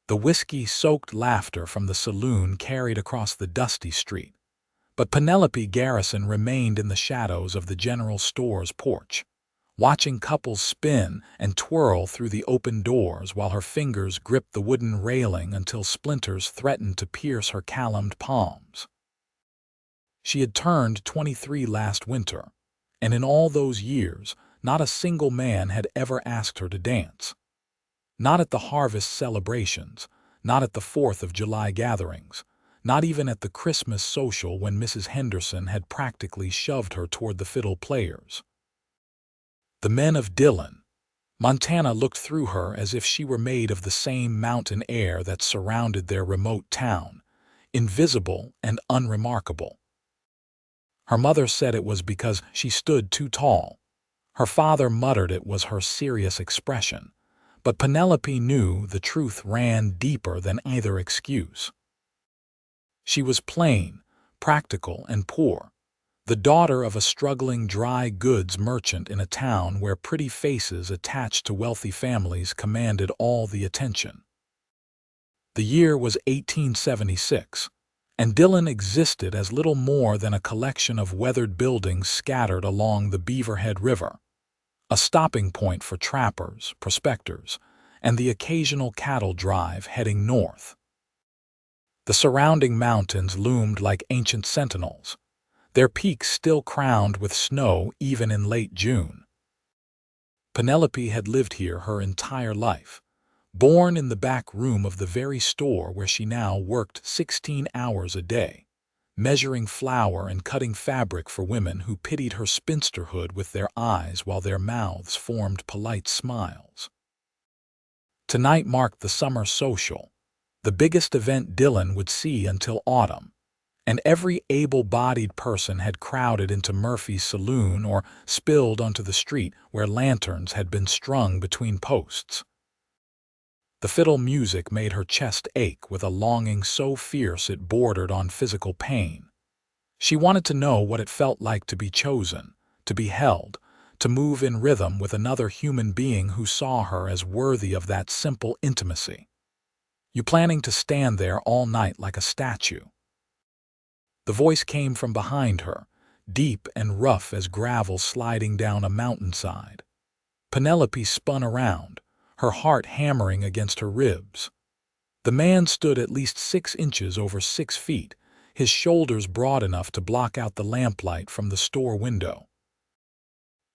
The whiskey-soaked laughter from the saloon carried across the dusty street, but Penelope Garrison remained in the shadows of the general store's porch, watching couples spin and twirl through the open doors while her fingers gripped the wooden railing until splinters threatened to pierce her calloused palms. She had turned 23 last winter, and in all those years, not a single man had ever asked her to dance. Not at the harvest celebrations, not at the 4th of July gatherings, not even at the Christmas social when Mrs. Henderson had practically shoved her toward the fiddle players. The men of Dillon, Montana looked through her as if she were made of the same mountain air that surrounded their remote town, invisible and unremarkable. Her mother said it was because she stood too tall. Her father muttered it was her serious expression, but Penelope knew the truth ran deeper than either excuse. She was plain, practical, and poor, the daughter of a struggling dry goods merchant in a town where pretty faces attached to wealthy families commanded all the attention. The year was 1876, and Dillon existed as little more than a collection of weathered buildings scattered along the Beaverhead River, a stopping point for trappers, prospectors, and the occasional cattle drive heading north. The surrounding mountains loomed like ancient sentinels, their peaks still crowned with snow even in late June. Penelope had lived here her entire life, born in the back room of the very store where she now worked 16 hours a day, measuring flour and cutting fabric for women who pitied her spinsterhood with their eyes while their mouths formed polite smiles. Tonight marked the summer social, the biggest event Dillon would see until autumn, and every able-bodied person had crowded into Murphy's saloon or spilled onto the street where lanterns had been strung between posts. The fiddle music made her chest ache with a longing so fierce it bordered on physical pain. She wanted to know what it felt like to be chosen, to be held, to move in rhythm with another human being who saw her as worthy of that simple intimacy. "You planning to stand there all night like a statue?" The voice came from behind her, deep and rough as gravel sliding down a mountainside. Penelope spun around, her heart hammering against her ribs. The man stood at least 6 inches over 6 feet, his shoulders broad enough to block out the lamplight from the store window.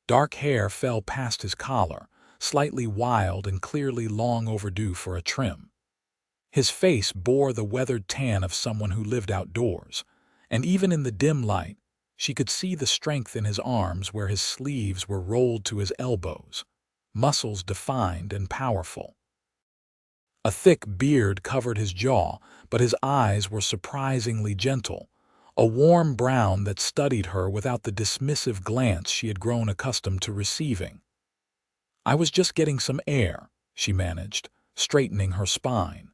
Dark hair fell past his collar, slightly wild and clearly long overdue for a trim. His face bore the weathered tan of someone who lived outdoors, and even in the dim light, she could see the strength in his arms where his sleeves were rolled to his elbows, muscles defined and powerful. A thick beard covered his jaw, but his eyes were surprisingly gentle, a warm brown that studied her without the dismissive glance she had grown accustomed to receiving. "I was just getting some air," she managed, straightening her spine.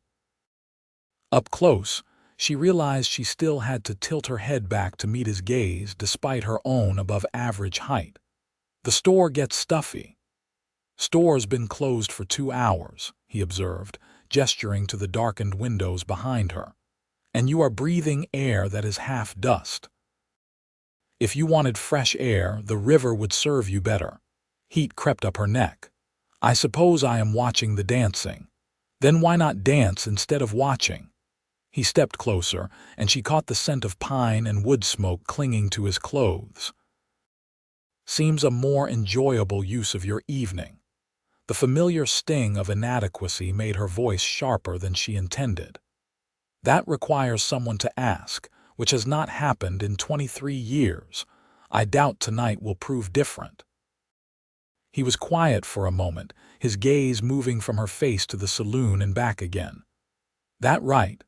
Up close, she realized she still had to tilt her head back to meet his gaze despite her own above-average height. "The store gets stuffy." "Store's been closed for 2 hours," he observed, gesturing to the darkened windows behind her. "And you are breathing air that is half dust. If you wanted fresh air, the river would serve you better." Heat crept up her neck. "I suppose I am watching the dancing. Then why not dance instead of watching?" He stepped closer, and she caught the scent of pine and wood smoke clinging to his clothes. "Seems a more enjoyable use of your evening." The familiar sting of inadequacy made her voice sharper than she intended. "That requires someone to ask, which has not happened in 23 years. I doubt tonight will prove different." He was quiet for a moment, his gaze moving from her face to the saloon and back again. "That right?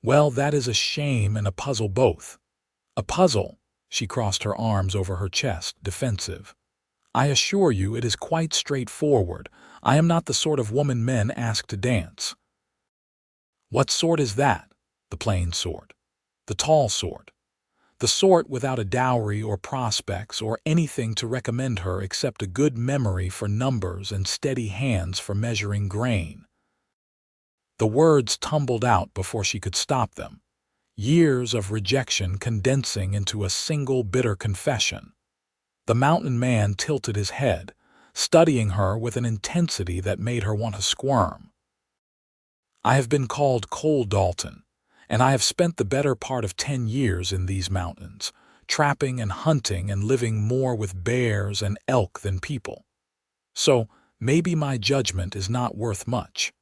Well, that is a shame and a puzzle both." "A puzzle?" She crossed her arms over her chest, defensive. "I assure you it is quite straightforward. I am not the sort of woman men ask to dance." "What sort is that?" "The plain sort. The tall sort. The sort without a dowry or prospects or anything to recommend her except a good memory for numbers and steady hands for measuring grain." The words tumbled out before she could stop them, years of rejection condensing into a single bitter confession. The mountain man tilted his head, studying her with an intensity that made her want to squirm. "I have been called Cole Dalton, and I have spent the better part of 10 years in these mountains, trapping and hunting and living more with bears and elk than people. So maybe my judgment is not worth much.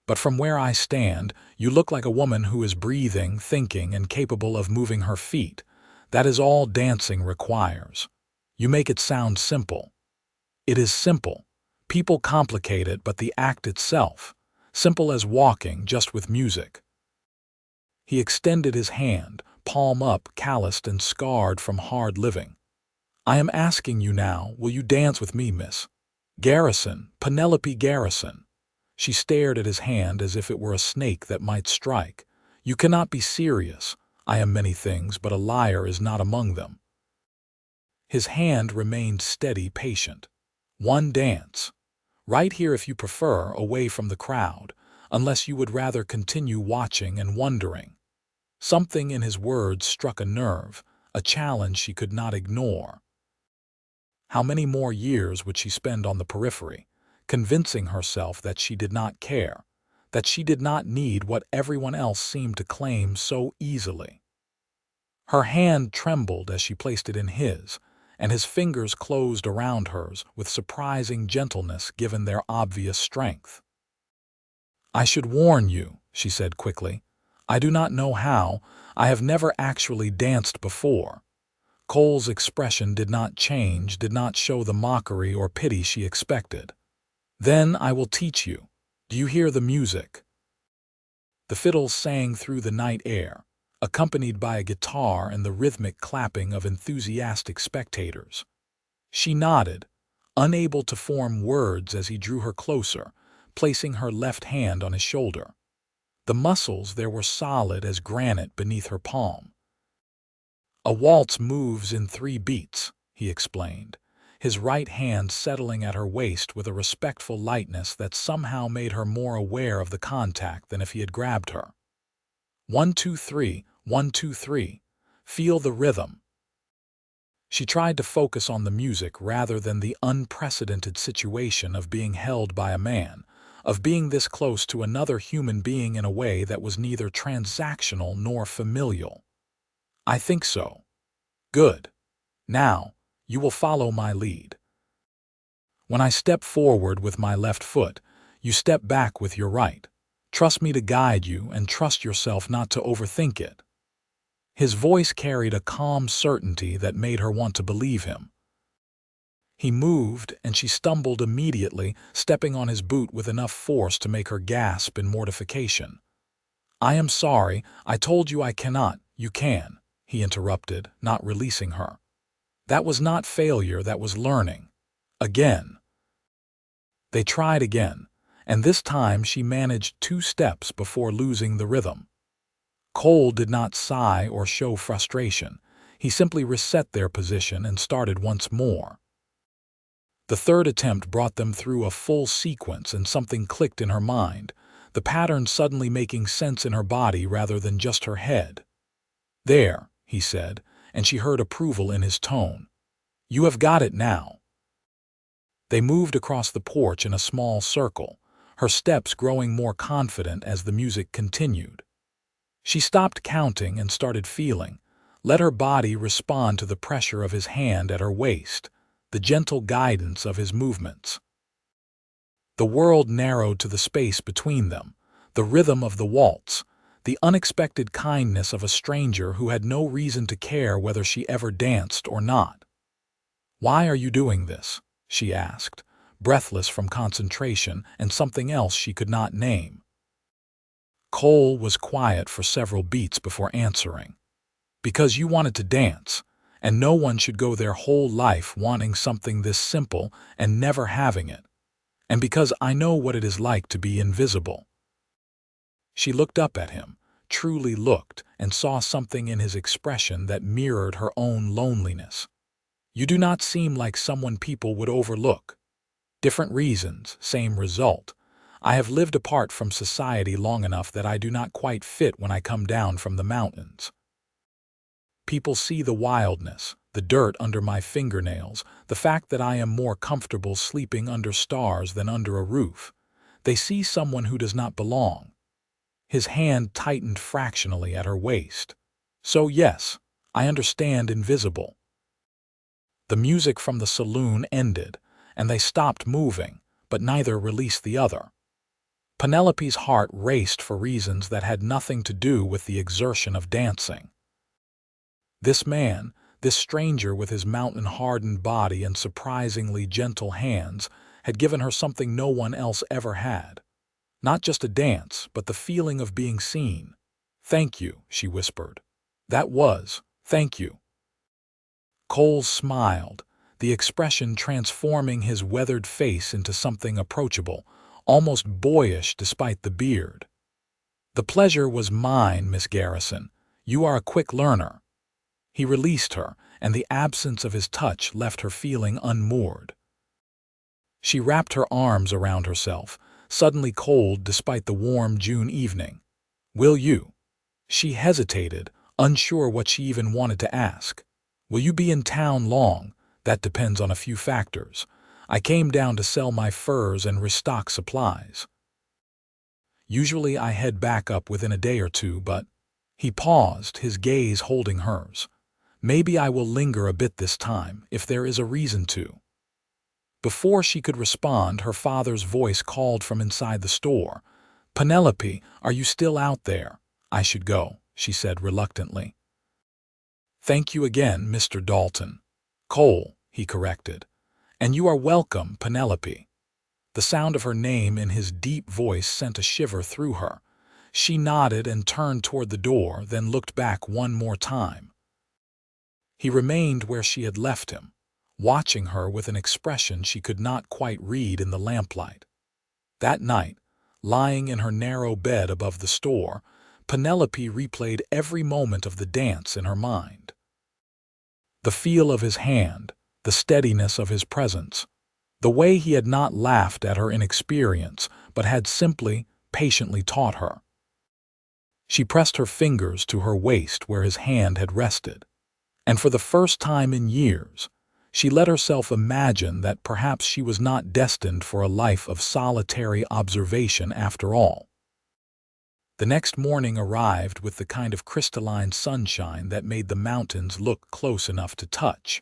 But from where I stand, you look like a woman who is breathing, thinking, and capable of moving her feet. That is all dancing requires. You make it sound simple. It is simple. People complicate it, but the act itself, simple as walking, just with music." He extended his hand, palm up, calloused and scarred from hard living. "I am asking you now, will you dance with me, Miss Garrison, Penelope Garrison?" She stared at his hand as if it were a snake that might strike. "You cannot be serious. I am many things, but a liar is not among them." His hand remained steady, patient. "One dance. Right here if you prefer, away from the crowd, unless you would rather continue watching and wondering." Something in his words struck a nerve, a challenge she could not ignore. How many more years would she spend on the periphery, convincing herself that she did not care, that she did not need what everyone else seemed to claim so easily? Her hand trembled as she placed it in his, and his fingers closed around hers with surprising gentleness given their obvious strength. "I should warn you," she said quickly. "I do not know how. I have never actually danced before." Cole's expression did not change, did not show the mockery or pity she expected. "Then I will teach you. Do you hear the music?" The fiddles sang through the night air, accompanied by a guitar and the rhythmic clapping of enthusiastic spectators. She nodded, unable to form words as he drew her closer, placing her left hand on his shoulder. The muscles there were solid as granite beneath her palm. "A waltz moves in 3 beats," he explained, his right hand settling at her waist with a respectful lightness that somehow made her more aware of the contact than if he had grabbed her. 1, 2, 3, 1, 2, 3. Feel the rhythm." She tried to focus on the music rather than the unprecedented situation of being held by a man, of being this close to another human being in a way that was neither transactional nor familial. "I think so." "Good. Now, you will follow my lead. When I step forward with my left foot, you step back with your right. Trust me to guide you and trust yourself not to overthink it." His voice carried a calm certainty that made her want to believe him. He moved, and she stumbled immediately, stepping on his boot with enough force to make her gasp in mortification. "I am sorry. I told you I cannot." "You can," he interrupted, not releasing her. "That was not failure, that was learning. Again." They tried again, and this time she managed 2 steps before losing the rhythm. Cole did not sigh or show frustration. He simply reset their position and started once more. The third attempt brought them through a full sequence, and something clicked in her mind, the pattern suddenly making sense in her body rather than just her head. "There," he said, and she heard approval in his tone. "You have got it now." They moved across the porch in a small circle, her steps growing more confident as the music continued. She stopped counting and started feeling, let her body respond to the pressure of his hand at her waist, the gentle guidance of his movements. The world narrowed to the space between them, the rhythm of the waltz, the unexpected kindness of a stranger who had no reason to care whether she ever danced or not. "Why are you doing this?" she asked, breathless from concentration and something else she could not name. Cole was quiet for several beats before answering. "Because you wanted to dance, and no one should go their whole life wanting something this simple and never having it. And because I know what it is like to be invisible." She looked up at him, truly looked, and saw something in his expression that mirrored her own loneliness. "You do not seem like someone people would overlook. Different reasons, same result. I have lived apart from society long enough that I do not quite fit when I come down from the mountains. People see the wildness, the dirt under my fingernails, the fact that I am more comfortable sleeping under stars than under a roof. They see someone who does not belong. His hand tightened fractionally at her waist. So yes, I understand invisible. The music from the saloon ended, and they stopped moving, but neither released the other. Penelope's heart raced for reasons that had nothing to do with the exertion of dancing. This man, this stranger with his mountain-hardened body and surprisingly gentle hands, had given her something no one else ever had. Not just a dance, but the feeling of being seen. "Thank you," she whispered. "Thank you." Cole smiled, the expression transforming his weathered face into something approachable, almost boyish despite the beard. "The pleasure was mine, Miss Garrison. You are a quick learner." He released her, and the absence of his touch left her feeling unmoored. She wrapped her arms around herself, suddenly cold despite the warm June evening. "Will you?" She hesitated, unsure what she even wanted to ask. "Will you be in town long? That depends on a few factors. I came down to sell my furs and restock supplies. Usually I head back up within a day or two, but—" He paused, his gaze holding hers. "Maybe I will linger a bit this time, if there is a reason to." Before she could respond, her father's voice called from inside the store. "Penelope, are you still out there?" "I should go," she said reluctantly. "Thank you again, Mr. Dalton." "Cole," he corrected. "And you are welcome, Penelope." The sound of her name in his deep voice sent a shiver through her. She nodded and turned toward the door, then looked back one more time. He remained where she had left him, watching her with an expression she could not quite read in the lamplight. That night, lying in her narrow bed above the store, Penelope replayed every moment of the dance in her mind. The feel of his hand, the steadiness of his presence, the way he had not laughed at her inexperience, but had simply, patiently taught her. She pressed her fingers to her waist where his hand had rested, and for the first time in years, she let herself imagine that perhaps she was not destined for a life of solitary observation after all. The next morning arrived with the kind of crystalline sunshine that made the mountains look close enough to touch.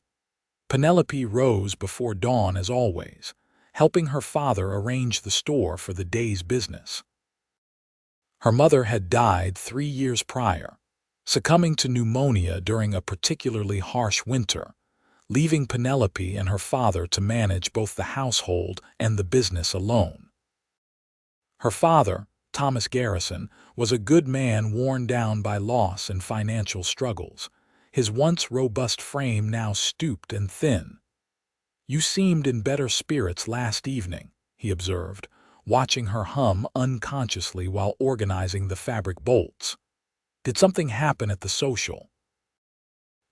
Penelope rose before dawn as always, helping her father arrange the store for the day's business. Her mother had died 3 years prior, succumbing to pneumonia during a particularly harsh winter, leaving Penelope and her father to manage both the household and the business alone. Her father, Thomas Garrison, was a good man worn down by loss and financial struggles, his once robust frame now stooped and thin. "You seemed in better spirits last evening," he observed, watching her hum unconsciously while organizing the fabric bolts. "Did something happen at the social?"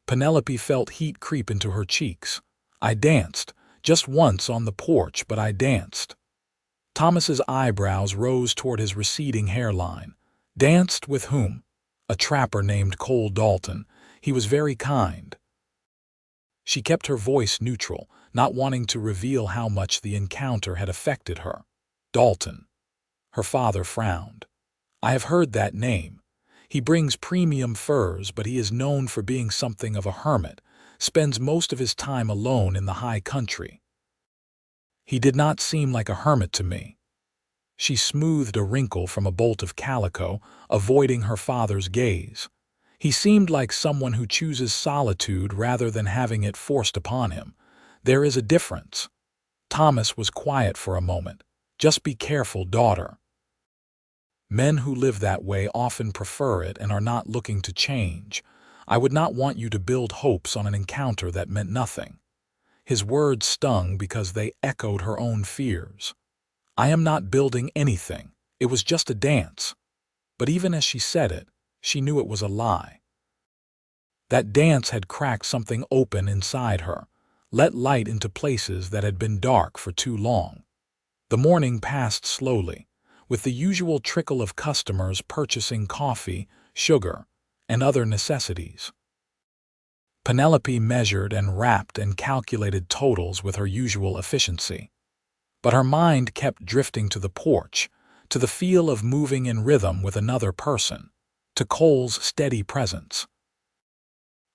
Penelope felt heat creep into her cheeks. "I danced, just once on the porch, but I danced." Thomas's eyebrows rose toward his receding hairline. "Danced with whom?" "A trapper named Cole Dalton. He was very kind." She kept her voice neutral, not wanting to reveal how much the encounter had affected her. "Dalton." Her father frowned. "I have heard that name. He brings premium furs, but he is known for being something of a hermit, spends most of his time alone in the high country." "He did not seem like a hermit to me." She smoothed a wrinkle from a bolt of calico, avoiding her father's gaze. "He seemed like someone who chooses solitude rather than having it forced upon him. There is a difference." Thomas was quiet for a moment. "Just be careful, daughter. Men who live that way often prefer it and are not looking to change. I would not want you to build hopes on an encounter that meant nothing." His words stung because they echoed her own fears. "I am not building anything. It was just a dance." But even as she said it, she knew it was a lie. That dance had cracked something open inside her, let light into places that had been dark for too long. The morning passed slowly, with the usual trickle of customers purchasing coffee, sugar, and other necessities. Penelope measured and wrapped and calculated totals with her usual efficiency. But her mind kept drifting to the porch, to the feel of moving in rhythm with another person, to Cole's steady presence.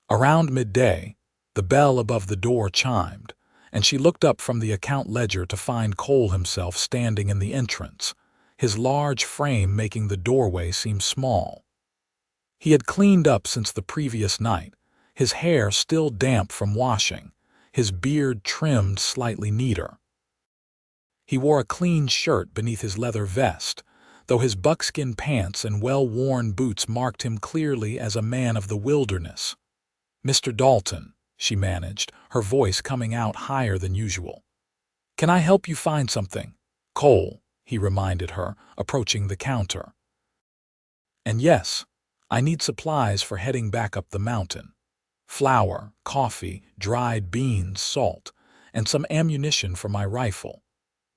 Around midday, the bell above the door chimed, and she looked up from the account ledger to find Cole himself standing in the entrance, his large frame making the doorway seem small. He had cleaned up since the previous night, his hair still damp from washing, his beard trimmed slightly neater. He wore a clean shirt beneath his leather vest, though his buckskin pants and well-worn boots marked him clearly as a man of the wilderness. "Mr. Dalton," she managed, her voice coming out higher than usual. "Can I help you find something?" "Cole," he reminded her, approaching the counter. "And yes, I need supplies for heading back up the mountain. Flour, coffee, dried beans, salt, and some ammunition for my rifle."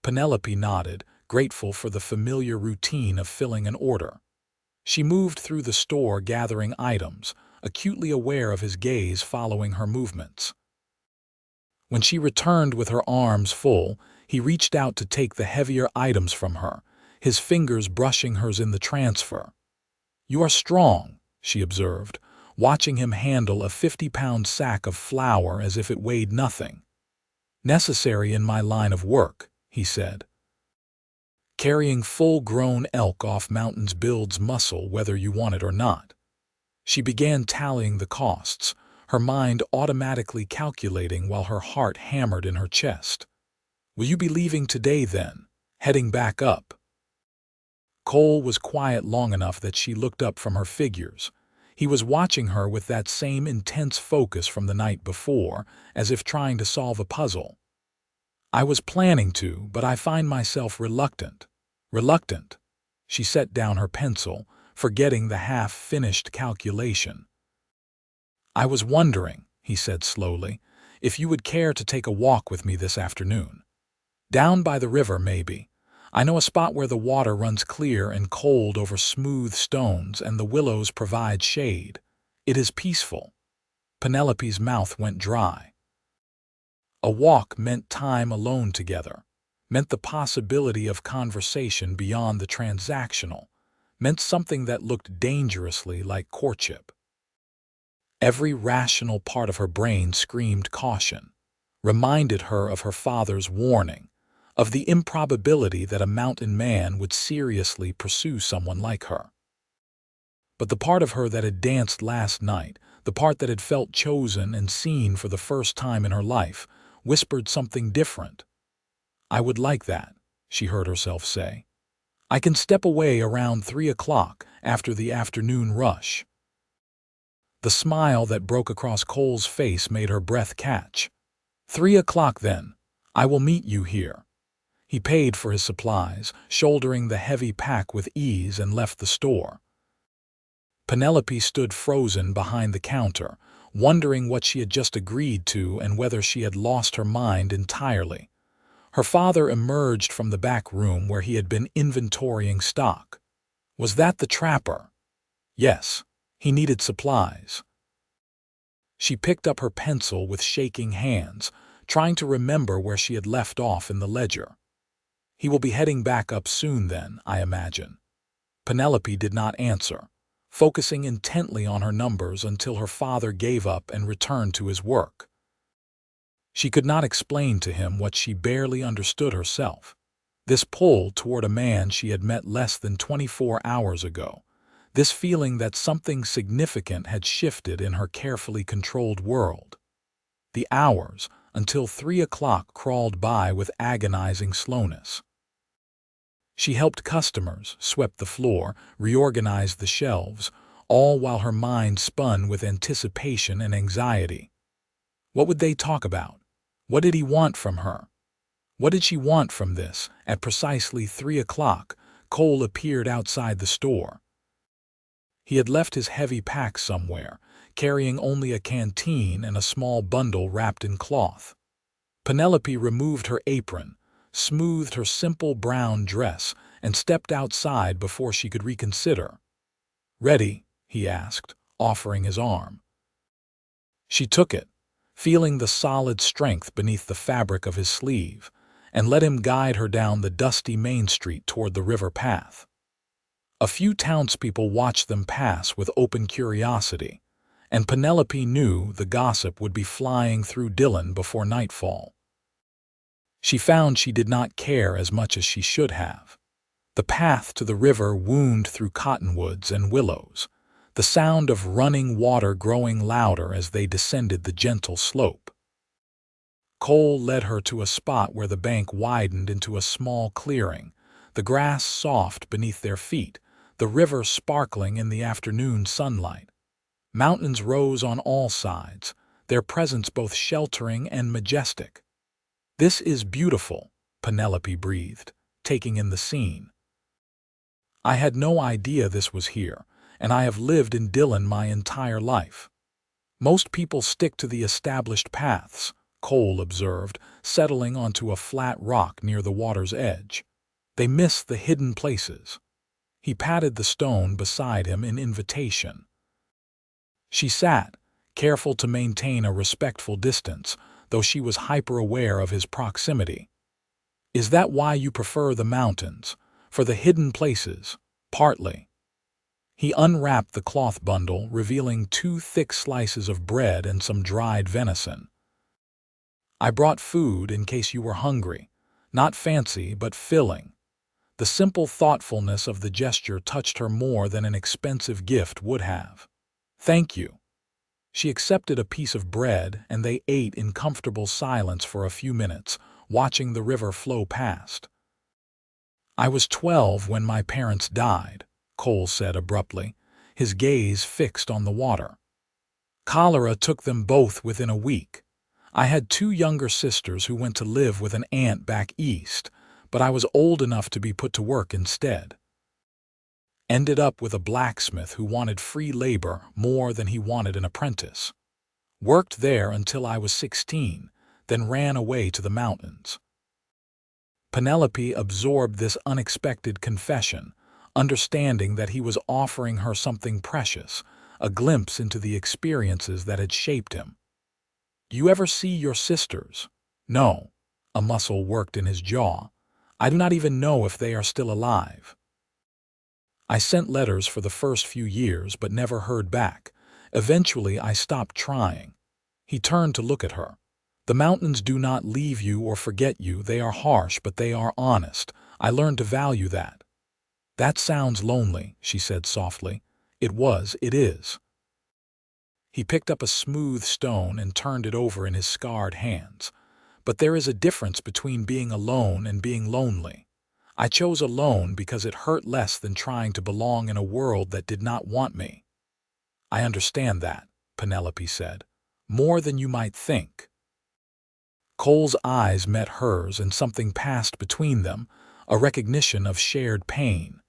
Penelope nodded, grateful for the familiar routine of filling an order. She moved through the store gathering items, acutely aware of his gaze following her movements. When she returned with her arms full, he reached out to take the heavier items from her, his fingers brushing hers in the transfer. "You are strong," she observed, watching him handle a 50-pound sack of flour as if it weighed nothing. "Necessary in my line of work," he said. "Carrying full-grown elk off mountains builds muscle whether you want it or not." She began tallying the costs, her mind automatically calculating while her heart hammered in her chest. "Will you be leaving today then, heading back up?" Cole was quiet long enough that she looked up from her figures. He was watching her with that same intense focus from the night before, as if trying to solve a puzzle. "I was planning to, but I find myself reluctant." "Reluctant?" She set down her pencil, forgetting the half-finished calculation. "I was wondering," he said slowly, "if you would care to take a walk with me this afternoon. Down by the river, maybe. I know a spot where the water runs clear and cold over smooth stones and the willows provide shade. It is peaceful." Penelope's mouth went dry. A walk meant time alone together, meant the possibility of conversation beyond the transactional, meant something that looked dangerously like courtship. Every rational part of her brain screamed caution, reminded her of her father's warning, of the improbability that a mountain man would seriously pursue someone like her. But the part of her that had danced last night, the part that had felt chosen and seen for the first time in her life, whispered something different. "I would like that," she heard herself say. "I can step away around 3 o'clock after the afternoon rush." The smile that broke across Cole's face made her breath catch. 3 o'clock then. I will meet you here." He paid for his supplies, shouldering the heavy pack with ease, and left the store. Penelope stood frozen behind the counter, wondering what she had just agreed to and whether she had lost her mind entirely. Her father emerged from the back room where he had been inventorying stock. Was that the trapper? Yes, he needed supplies. She picked up her pencil with shaking hands, trying to remember where she had left off in the ledger. "He will be heading back up soon then, I imagine." Penelope did not answer, focusing intently on her numbers until her father gave up and returned to his work. She could not explain to him what she barely understood herself. This pull toward a man she had met less than 24 hours ago. This feeling that something significant had shifted in her carefully controlled world. The hours, until 3 o'clock, crawled by with agonizing slowness. She helped customers, swept the floor, reorganized the shelves, all while her mind spun with anticipation and anxiety. What would they talk about? What did he want from her? What did she want from this? At precisely 3 o'clock, Cole appeared outside the store. He had left his heavy pack somewhere, carrying only a canteen and a small bundle wrapped in cloth. Penelope removed her apron, smoothed her simple brown dress, and stepped outside before she could reconsider. "Ready?" he asked, offering his arm. She took it, feeling the solid strength beneath the fabric of his sleeve, and let him guide her down the dusty main street toward the river path. A few townspeople watched them pass with open curiosity, and Penelope knew the gossip would be flying through Dillon before nightfall. She found she did not care as much as she should have. The path to the river wound through cottonwoods and willows, the sound of running water growing louder as they descended the gentle slope. Cole led her to a spot where the bank widened into a small clearing, the grass soft beneath their feet, the river sparkling in the afternoon sunlight. Mountains rose on all sides, their presence both sheltering and majestic. "This is beautiful," Penelope breathed, taking in the scene. "I had no idea this was here, and I have lived in Dillon my entire life." "Most people stick to the established paths," Cole observed, settling onto a flat rock near the water's edge. "They miss the hidden places." He patted the stone beside him in invitation. She sat, careful to maintain a respectful distance, though she was hyper-aware of his proximity. "Is that why you prefer the mountains? For the hidden places?" "Partly." He unwrapped the cloth bundle, revealing 2 thick slices of bread and some dried venison. "I brought food in case you were hungry. Not fancy, but filling." The simple thoughtfulness of the gesture touched her more than an expensive gift would have. "Thank you." She accepted a piece of bread, and they ate in comfortable silence for a few minutes, watching the river flow past. "I was 12 when my parents died," Cole said abruptly, his gaze fixed on the water. "Cholera took them both within a week. I had 2 younger sisters who went to live with an aunt back east, but I was old enough to be put to work instead. Ended up with a blacksmith who wanted free labor more than he wanted an apprentice. Worked there until I was 16, then ran away to the mountains." Penelope absorbed this unexpected confession, understanding that he was offering her something precious, a glimpse into the experiences that had shaped him. "You ever see your sisters?" "No." A muscle worked in his jaw. "I do not even know if they are still alive. I sent letters for the first few years but never heard back. Eventually I stopped trying." He turned to look at her. "The mountains do not leave you or forget you. They are harsh, but they are honest. I learned to value that." "That sounds lonely," she said softly. It is." He picked up a smooth stone and turned it over in his scarred hands. "But there is a difference between being alone and being lonely. I chose alone because it hurt less than trying to belong in a world that did not want me." "I understand that," Penelope said. "More than you might think." Cole's eyes met hers and something passed between them, a recognition of shared pain.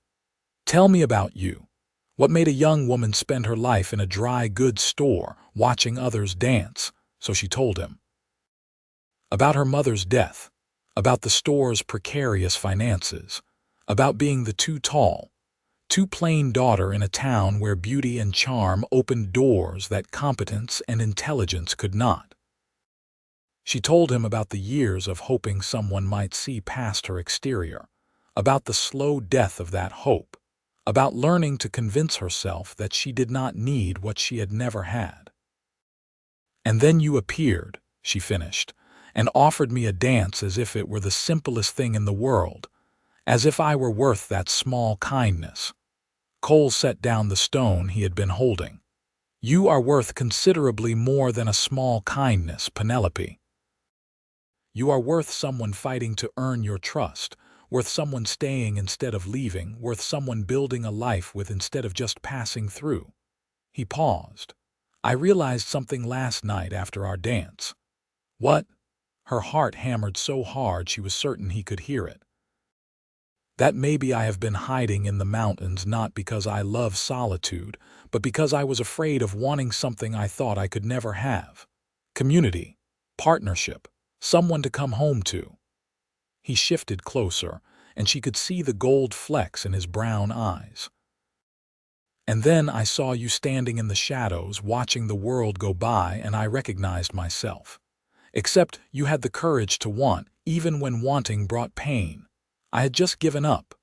"Tell me about you. What made a young woman spend her life in a dry goods store, watching others dance?" So she told him. About her mother's death, about the store's precarious finances, about being the too plain daughter in a town where beauty and charm opened doors that competence and intelligence could not. She told him about the years of hoping someone might see past her exterior, about the slow death of that hope, about learning to convince herself that she did not need what she had never had. "And then you appeared," she finished, "and offered me a dance as if it were the simplest thing in the world, as if I were worth that small kindness." Cole set down the stone he had been holding. "You are worth considerably more than a small kindness, Penelope. You are worth someone fighting to earn your trust, worth someone staying instead of leaving, worth someone building a life with instead of just passing through." He paused. "I realized something last night after our dance." "What?" Her heart hammered so hard she was certain he could hear it. "That maybe I have been hiding in the mountains not because I love solitude, but because I was afraid of wanting something I thought I could never have. Community, partnership, someone to come home to." He shifted closer, and she could see the gold flecks in his brown eyes. "And then I saw you standing in the shadows, watching the world go by, and I recognized myself. Except you had the courage to want, even when wanting brought pain. I had just given up."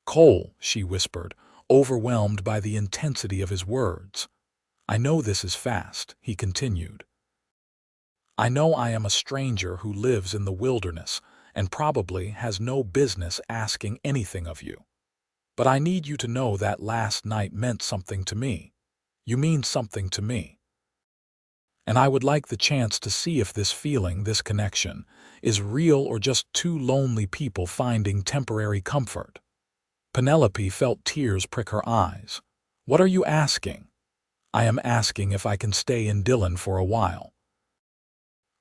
"Cole," she whispered, overwhelmed by the intensity of his words. "I know this is fast," he continued. "I know I am a stranger who lives in the wilderness and probably has no business asking anything of you. But I need you to know that last night meant something to me. You mean something to me. And I would like the chance to see if this feeling, this connection, is real or just two lonely people finding temporary comfort." Penelope felt tears prick her eyes. "What are you asking?" "I am asking if I can stay in Dillon for a while.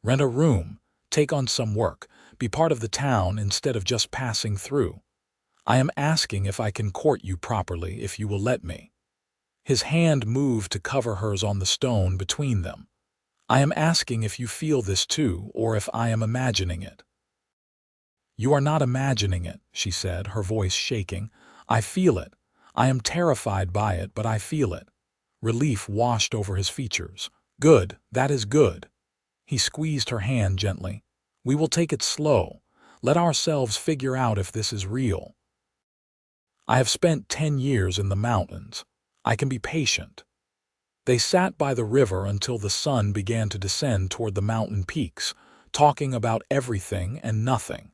Rent a room, take on some work, be part of the town instead of just passing through. I am asking if I can court you properly, if you will let me." His hand moved to cover hers on the stone between them. "I am asking if you feel this too, or if I am imagining it." "You are not imagining it," she said, her voice shaking. "I feel it. I am terrified by it, but I feel it." Relief washed over his features. "Good, that is good." He squeezed her hand gently. "We will take it slow. Let ourselves figure out if this is real. I have spent 10 years in the mountains. I can be patient." They sat by the river until the sun began to descend toward the mountain peaks, talking about everything and nothing.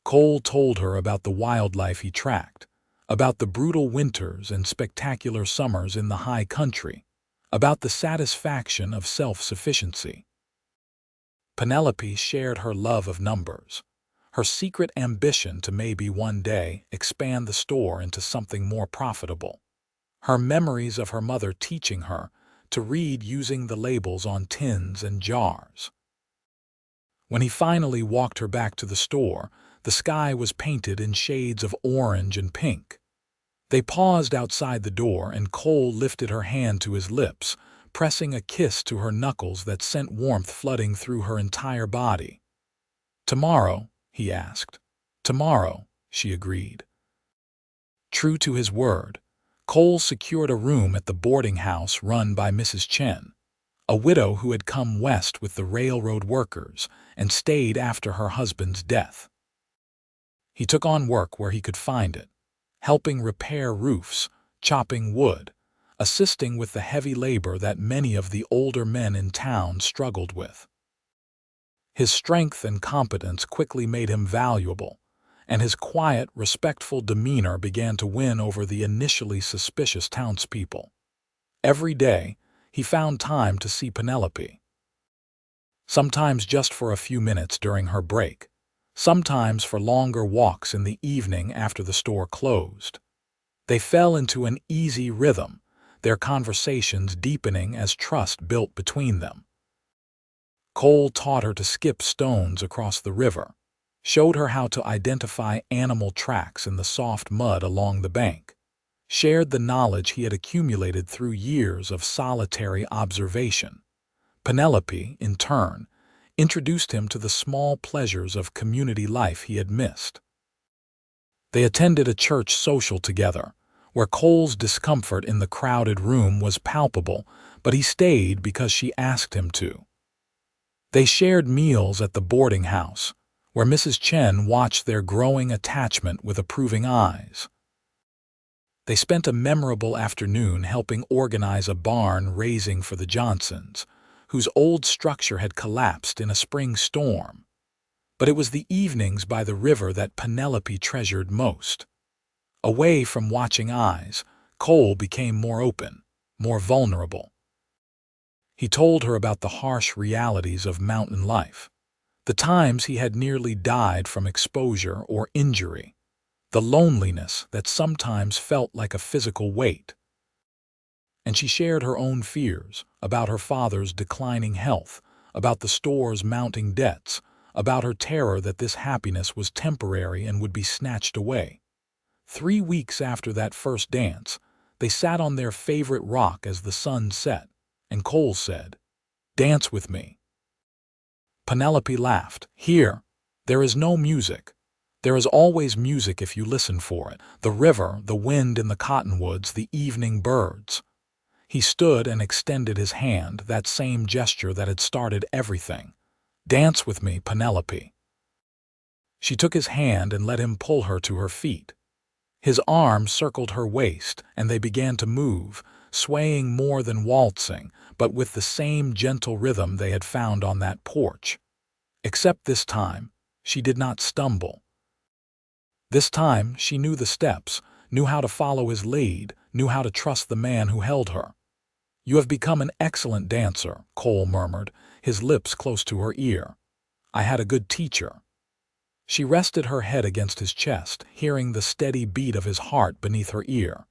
Cole told her about the wildlife he tracked, about the brutal winters and spectacular summers in the high country, about the satisfaction of self-sufficiency. Penelope shared her love of numbers, her secret ambition to maybe one day expand the store into something more profitable, her memories of her mother teaching her to read using the labels on tins and jars. When he finally walked her back to the store, the sky was painted in shades of orange and pink. They paused outside the door, and Cole lifted her hand to his lips, pressing a kiss to her knuckles that sent warmth flooding through her entire body. "Tomorrow?" he asked. "Tomorrow," she agreed. True to his word, Cole secured a room at the boarding house run by Mrs. Chen, a widow who had come west with the railroad workers and stayed after her husband's death. He took on work where he could find it, helping repair roofs, chopping wood, assisting with the heavy labor that many of the older men in town struggled with. His strength and competence quickly made him valuable, and his quiet, respectful demeanor began to win over the initially suspicious townspeople. Every day, he found time to see Penelope. Sometimes just for a few minutes during her break, sometimes for longer walks in the evening after the store closed. They fell into an easy rhythm, their conversations deepening as trust built between them. Cole taught her to skip stones across the river, showed her how to identify animal tracks in the soft mud along the bank, shared the knowledge he had accumulated through years of solitary observation. Penelope, in turn, introduced him to the small pleasures of community life he had missed. They attended a church social together, where Cole's discomfort in the crowded room was palpable, but he stayed because she asked him to. They shared meals at the boarding house, where Mrs. Chen watched their growing attachment with approving eyes. They spent a memorable afternoon helping organize a barn raising for the Johnsons, whose old structure had collapsed in a spring storm. But it was the evenings by the river that Penelope treasured most. Away from watching eyes, Cole became more open, more vulnerable. He told her about the harsh realities of mountain life, the times he had nearly died from exposure or injury, the loneliness that sometimes felt like a physical weight. And she shared her own fears about her father's declining health, about the store's mounting debts, about her terror that this happiness was temporary and would be snatched away. 3 weeks after that first dance, they sat on their favorite rock as the sun set, and Cole said, "Dance with me." Penelope laughed. "Here, there is no music. There is always music if you listen for it. The river, the wind in the cottonwoods, the evening birds. He stood and extended his hand, that same gesture that had started everything. "Dance with me, Penelope." She took his hand and let him pull her to her feet. His arm circled her waist, and they began to move, swaying more than waltzing, but with the same gentle rhythm they had found on that porch. Except this time, she did not stumble. This time, she knew the steps, knew how to follow his lead, knew how to trust the man who held her. "You have become an excellent dancer," Cole murmured, his lips close to her ear. "I had a good teacher." She rested her head against his chest, hearing the steady beat of his heart beneath her ear.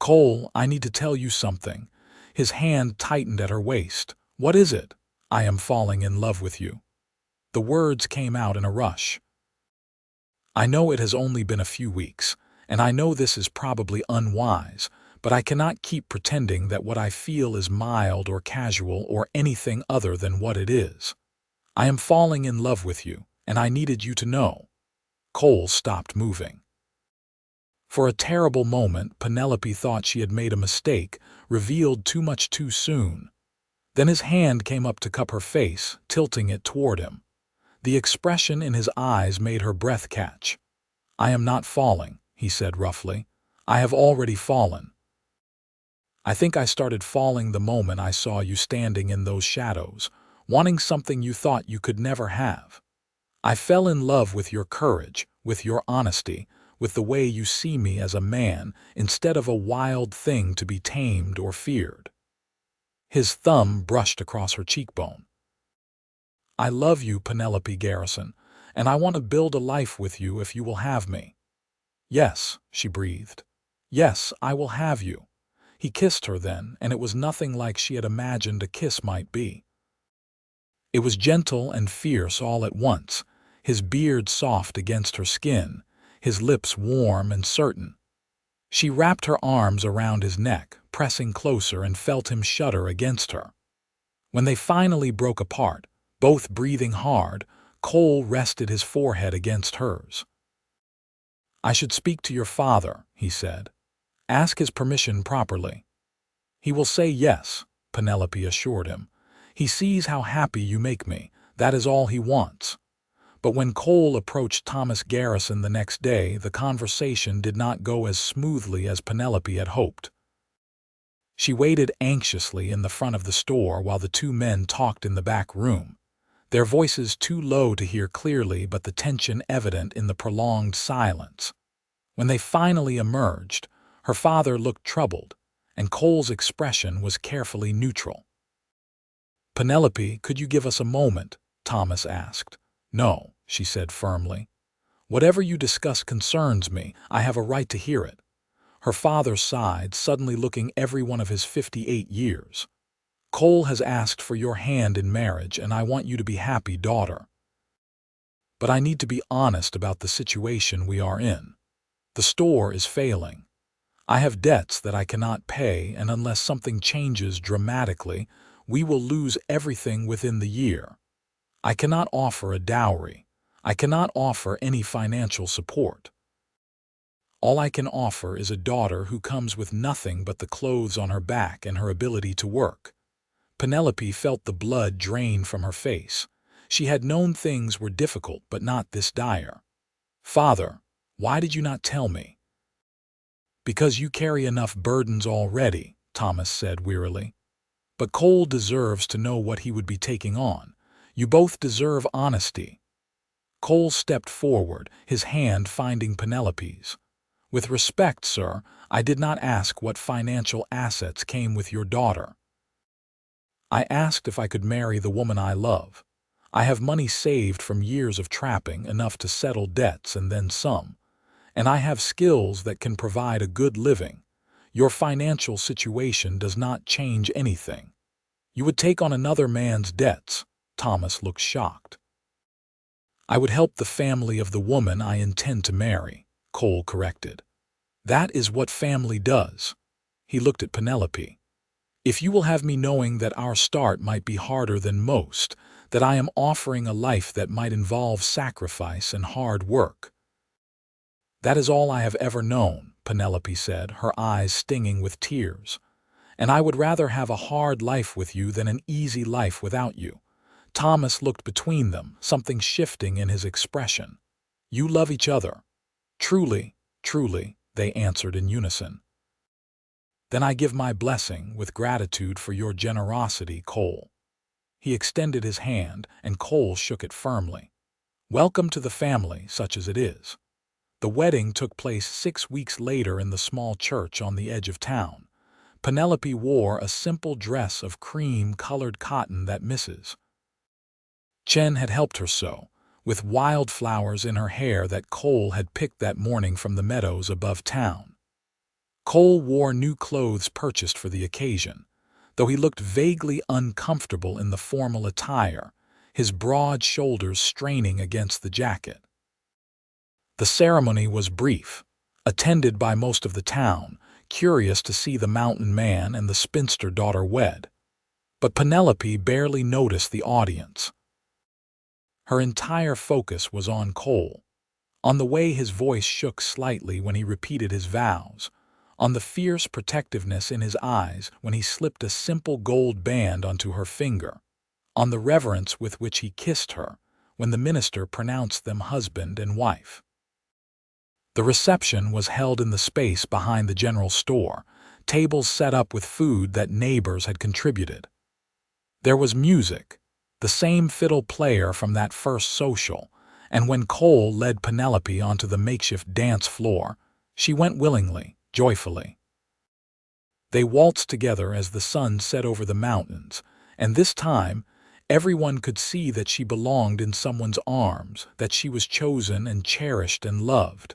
"Cole, I need to tell you something." His hand tightened at her waist. "What is it?" "I am falling in love with you." The words came out in a rush. "I know it has only been a few weeks, and I know this is probably unwise, but I cannot keep pretending that what I feel is mild or casual or anything other than what it is. I am falling in love with you, and I needed you to know." Cole stopped moving. For a terrible moment, Penelope thought she had made a mistake, revealed too much too soon. Then his hand came up to cup her face, tilting it toward him. The expression in his eyes made her breath catch. "I am not falling," he said roughly. "I have already fallen. I think I started falling the moment I saw you standing in those shadows, wanting something you thought you could never have. I fell in love with your courage, with your honesty, with the way you see me as a man instead of a wild thing to be tamed or feared." His thumb brushed across her cheekbone. "I love you, Penelope Garrison, and I want to build a life with you if you will have me." "Yes," she breathed. "Yes, I will have you." He kissed her then, and it was nothing like she had imagined a kiss might be. It was gentle and fierce all at once, his beard soft against her skin, his lips warm and certain. She wrapped her arms around his neck, pressing closer, and felt him shudder against her. When they finally broke apart, both breathing hard, Cole rested his forehead against hers. "I should speak to your father," he said. "Ask his permission properly." "He will say yes," Penelope assured him. "He sees how happy you make me. That is all he wants." But when Cole approached Thomas Garrison the next day, the conversation did not go as smoothly as Penelope had hoped. She waited anxiously in the front of the store while the two men talked in the back room, their voices too low to hear clearly but the tension evident in the prolonged silence. When they finally emerged, her father looked troubled, and Cole's expression was carefully neutral. "Penelope, could you give us a moment?" Thomas asked. "No," she said firmly. "Whatever you discuss concerns me. I have a right to hear it." Her father sighed, suddenly looking every one of his 58 years. "Cole has asked for your hand in marriage, and I want you to be happy, daughter. But I need to be honest about the situation we are in. The store is failing. I have debts that I cannot pay, and unless something changes dramatically, we will lose everything within the year. I cannot offer a dowry. I cannot offer any financial support. All I can offer is a daughter who comes with nothing but the clothes on her back and her ability to work." Penelope felt the blood drain from her face. She had known things were difficult, but not this dire. "Father, why did you not tell me?" "Because you carry enough burdens already," Thomas said wearily. "But Cole deserves to know what he would be taking on. You both deserve honesty." Cole stepped forward, his hand finding Penelope's. "With respect, sir, I did not ask what financial assets came with your daughter. I asked if I could marry the woman I love. I have money saved from years of trapping, enough to settle debts and then some. And I have skills that can provide a good living. Your financial situation does not change anything. You would take on another man's debts." Thomas looked shocked. "I would help the family of the woman I intend to marry," Cole corrected. "That is what family does." He looked at Penelope. "If you will have me knowing that our start might be harder than most, that I am offering a life that might involve sacrifice and hard work. That is all I have ever known, Penelope said, her eyes stinging with tears. And I would rather have a hard life with you than an easy life without you. Thomas looked between them, something shifting in his expression. You love each other. Truly, truly, they answered in unison. Then I give my blessing with gratitude for your generosity, Cole. He extended his hand, and Cole shook it firmly. Welcome to the family, such as it is. The wedding took place 6 weeks later in the small church on the edge of town. Penelope wore a simple dress of cream-colored cotton that Mrs. Chen had helped her sew, with wildflowers in her hair that Cole had picked that morning from the meadows above town. Cole wore new clothes purchased for the occasion, though he looked vaguely uncomfortable in the formal attire, his broad shoulders straining against the jacket. The ceremony was brief, attended by most of the town, curious to see the mountain man and the spinster daughter wed. But Penelope barely noticed the audience. Her entire focus was on Cole, on the way his voice shook slightly when he repeated his vows, on the fierce protectiveness in his eyes when he slipped a simple gold band onto her finger, on the reverence with which he kissed her when the minister pronounced them husband and wife. The reception was held in the space behind the general store, tables set up with food that neighbors had contributed. There was music, the same fiddle player from that first social, and when Cole led Penelope onto the makeshift dance floor, she went willingly, joyfully. They waltzed together as the sun set over the mountains, and this time, everyone could see that she belonged in someone's arms, that she was chosen and cherished and loved.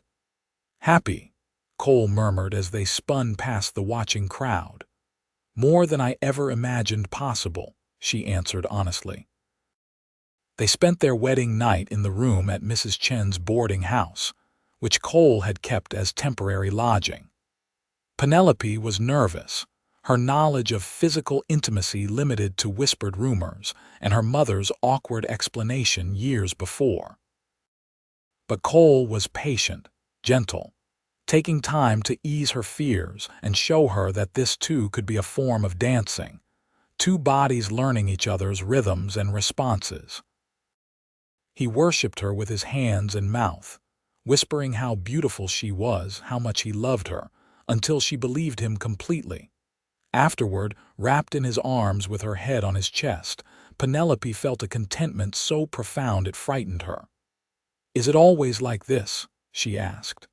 Happy, Cole murmured as they spun past the watching crowd. More than I ever imagined possible, she answered honestly. They spent their wedding night in the room at Mrs. Chen's boarding house, which Cole had kept as temporary lodging. Penelope was nervous, her knowledge of physical intimacy limited to whispered rumors and her mother's awkward explanation years before. But Cole was patient, gentle, taking time to ease her fears and show her that this too could be a form of dancing, two bodies learning each other's rhythms and responses. He worshipped her with his hands and mouth, whispering how beautiful she was, how much he loved her, until she believed him completely. Afterward, wrapped in his arms with her head on his chest, Penelope felt a contentment so profound it frightened her. "Is it always like this?" she asked.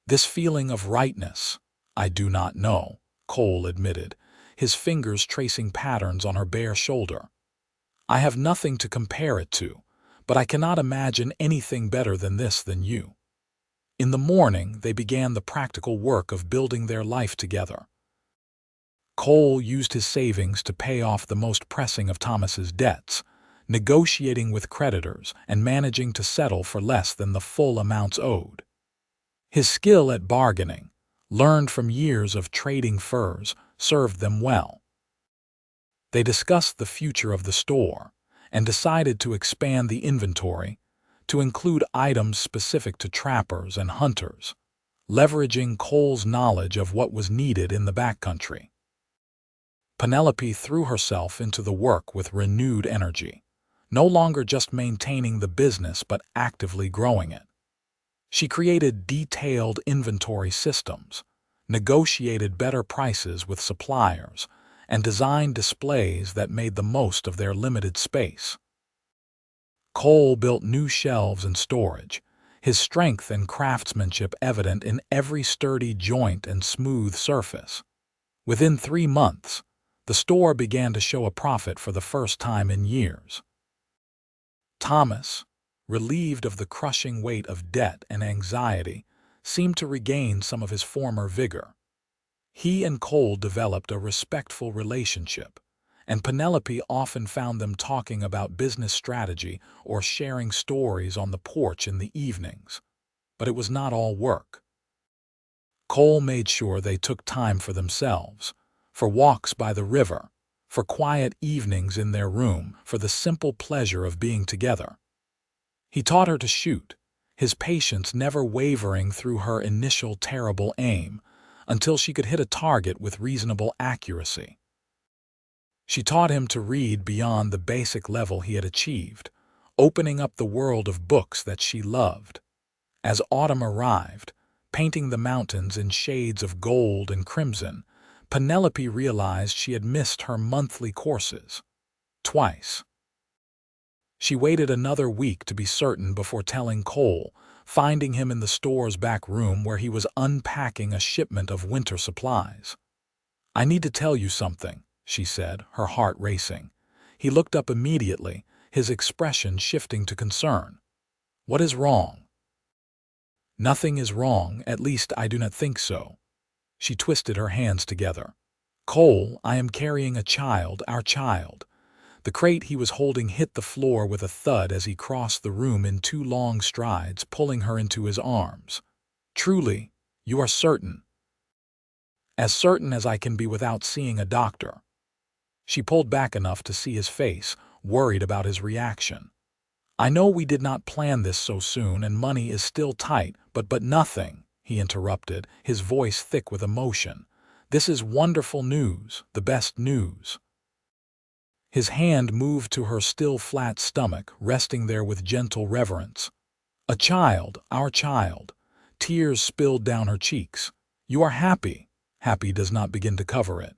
"This feeling of rightness, I do not know," Cole admitted, his fingers tracing patterns on her bare shoulder. "I have nothing to compare it to, but I cannot imagine anything better than this than you." In the morning, they began the practical work of building their life together. Cole used his savings to pay off the most pressing of Thomas's debts, negotiating with creditors and managing to settle for less than the full amounts owed. His skill at bargaining, learned from years of trading furs, served them well. They discussed the future of the store and decided to expand the inventory to include items specific to trappers and hunters, leveraging Cole's knowledge of what was needed in the backcountry. Penelope threw herself into the work with renewed energy, no longer just maintaining the business but actively growing it. She created detailed inventory systems, negotiated better prices with suppliers, and designed displays that made the most of their limited space. Cole built new shelves and storage, his strength and craftsmanship evident in every sturdy joint and smooth surface. Within 3 months, the store began to show a profit for the first time in years. Thomas, relieved of the crushing weight of debt and anxiety, seemed to regain some of his former vigor. He and Cole developed a respectful relationship, and Penelope often found them talking about business strategy or sharing stories on the porch in the evenings. But it was not all work. Cole made sure they took time for themselves, for walks by the river, for quiet evenings in their room, for the simple pleasure of being together. He taught her to shoot, his patience never wavering through her initial terrible aim, until she could hit a target with reasonable accuracy. She taught him to read beyond the basic level he had achieved, opening up the world of books that she loved. As autumn arrived, painting the mountains in shades of gold and crimson, Penelope realized she had missed her monthly courses. Twice. She waited another week to be certain before telling Cole, finding him in the store's back room where he was unpacking a shipment of winter supplies. "I need to tell you something," she said, her heart racing. He looked up immediately, his expression shifting to concern. "What is wrong?" "Nothing is wrong, at least I do not think so." She twisted her hands together. "Cole, I am carrying a child, our child." The crate he was holding hit the floor with a thud as he crossed the room in 2 long strides, pulling her into his arms. "Truly, you are certain?" "As certain as I can be without seeing a doctor." She pulled back enough to see his face, worried about his reaction. "I know we did not plan this so soon and money is still tight, but nothing," he interrupted, his voice thick with emotion. "This is wonderful news, the best news." His hand moved to her still flat stomach, resting there with gentle reverence. "A child, our child." Tears spilled down her cheeks. "You are happy." Happy does not begin to cover it.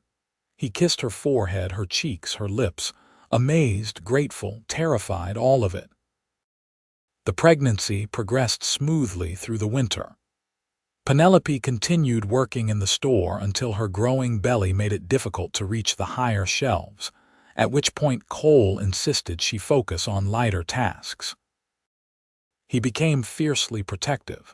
He kissed her forehead, her cheeks, her lips. Amazed, grateful, terrified, all of it. The pregnancy progressed smoothly through the winter. Penelope continued working in the store until her growing belly made it difficult to reach the higher shelves, at which point Cole insisted she focus on lighter tasks. He became fiercely protective,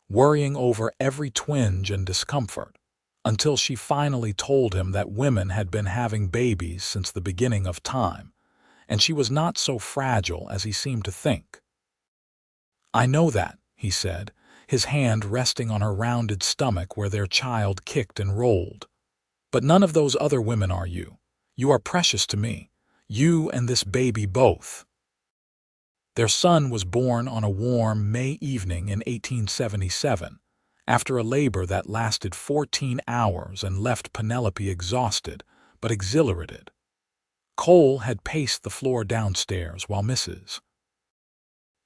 worrying over every twinge and discomfort, until she finally told him that women had been having babies since the beginning of time, and she was not so fragile as he seemed to think. "I know that," he said, his hand resting on her rounded stomach where their child kicked and rolled. "But none of those other women are you. You are precious to me. You and this baby both." Their son was born on a warm May evening in 1877, after a labor that lasted 14 hours and left Penelope exhausted but exhilarated. Cole had paced the floor downstairs while Mrs.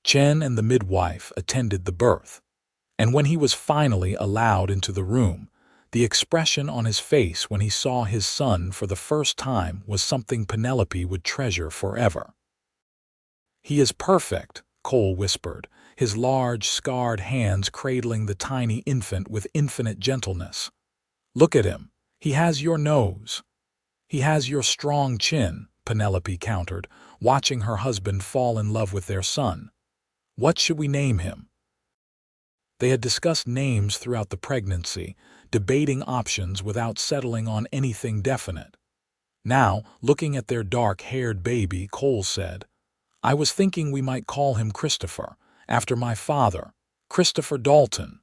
Chen and the midwife attended the birth, and when he was finally allowed into the room, the expression on his face when he saw his son for the first time was something Penelope would treasure forever. "He is perfect," Cole whispered, his large, scarred hands cradling the tiny infant with infinite gentleness. "Look at him. He has your nose." "He has your strong chin," Penelope countered, watching her husband fall in love with their son. "What should we name him?" They had discussed names throughout the pregnancy, debating options without settling on anything definite. Now, looking at their dark-haired baby, Cole said, "I was thinking we might call him Christopher, after my father, Christopher Dalton."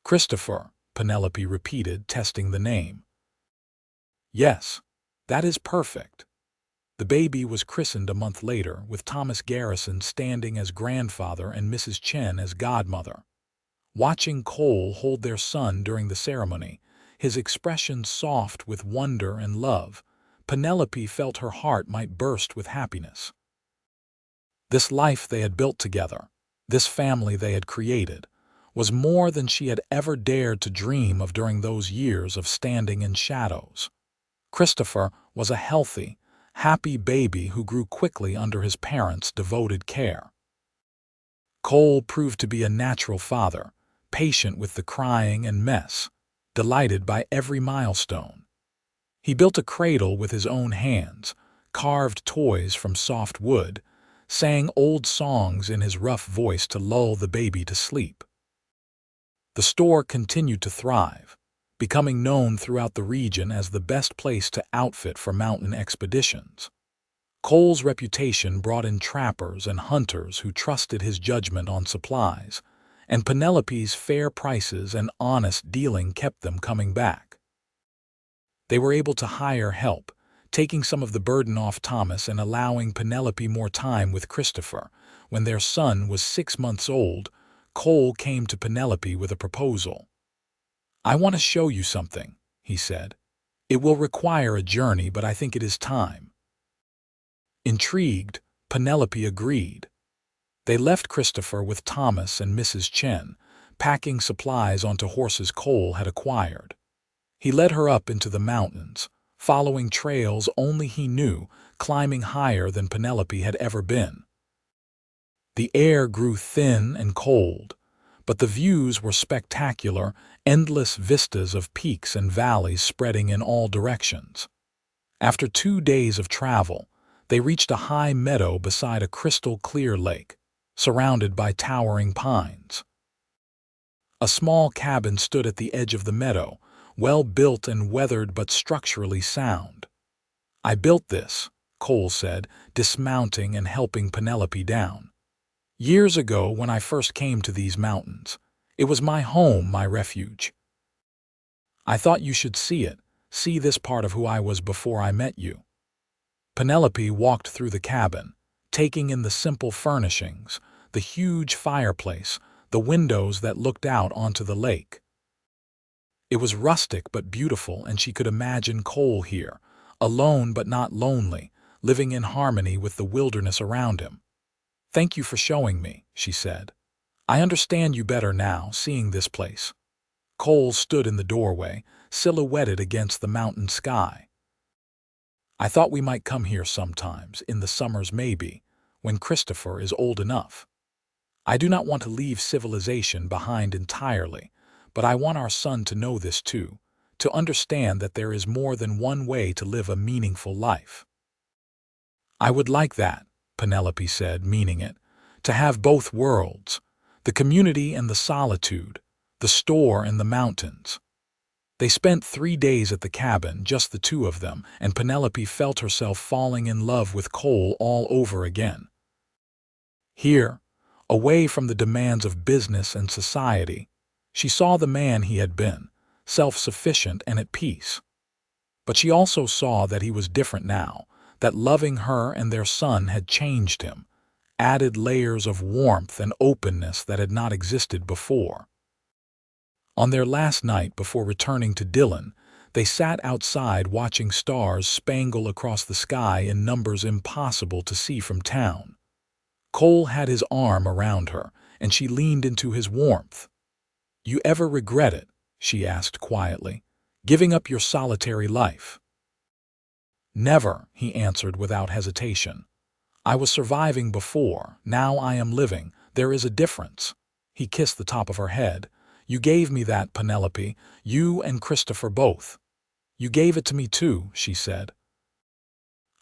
"Christopher," Penelope repeated, testing the name. "Yes, that is perfect." The baby was christened a month later, with Thomas Garrison standing as grandfather and Mrs. Chen as godmother. Watching Cole hold their son during the ceremony, his expression soft with wonder and love, Penelope felt her heart might burst with happiness. This life they had built together, this family they had created, was more than she had ever dared to dream of during those years of standing in shadows. Christopher was a healthy, happy baby who grew quickly under his parents' devoted care. Cole proved to be a natural father, patient with the crying and mess, delighted by every milestone. He built a cradle with his own hands, carved toys from soft wood, sang old songs in his rough voice to lull the baby to sleep. The store continued to thrive, becoming known throughout the region as the best place to outfit for mountain expeditions. Cole's reputation brought in trappers and hunters who trusted his judgment on supplies, and Penelope's fair prices and honest dealing kept them coming back. They were able to hire help, taking some of the burden off Thomas and allowing Penelope more time with Christopher. When their son was 6 months old, Cole came to Penelope with a proposal. "I want to show you something," he said. "It will require a journey, but I think it is time." Intrigued, Penelope agreed. They left Christopher with Thomas and Mrs. Chen, packing supplies onto horses Cole had acquired. He led her up into the mountains, following trails only he knew, climbing higher than Penelope had ever been. The air grew thin and cold, but the views were spectacular, endless vistas of peaks and valleys spreading in all directions. After 2 days of travel, they reached a high meadow beside a crystal-clear lake, surrounded by towering pines. A small cabin stood at the edge of the meadow, well built and weathered but structurally sound. "I built this," Cole said, dismounting and helping Penelope down. "Years ago, when I first came to these mountains, it was my home, my refuge. I thought you should see this part of who I was before I met you." Penelope walked through the cabin, taking in the simple furnishings, the huge fireplace, the windows that looked out onto the lake. It was rustic but beautiful, and she could imagine Cole here, alone but not lonely, living in harmony with the wilderness around him. "Thank you for showing me," she said. "I understand you better now, seeing this place." Cole stood in the doorway, silhouetted against the mountain sky. "I thought we might come here sometimes, in the summers maybe, when Christopher is old enough. I do not want to leave civilization behind entirely, but I want our son to know this too, to understand that there is more than one way to live a meaningful life." "I would like that," Penelope said, meaning it, "to have both worlds, the community and the solitude, the store and the mountains." They spent 3 days at the cabin, just the two of them, and Penelope felt herself falling in love with Cole all over again. Here, away from the demands of business and society, she saw the man he had been, self-sufficient and at peace. But she also saw that he was different now, that loving her and their son had changed him, added layers of warmth and openness that had not existed before. On their last night before returning to Dillon, they sat outside watching stars spangle across the sky in numbers impossible to see from town. Cole had his arm around her, and she leaned into his warmth. "You ever regret it?" she asked quietly, "giving up your solitary life?" "Never," he answered without hesitation. "I was surviving before, now I am living. There is a difference." He kissed the top of her head. "You gave me that, Penelope, you and Christopher both." "You gave it to me too," she said.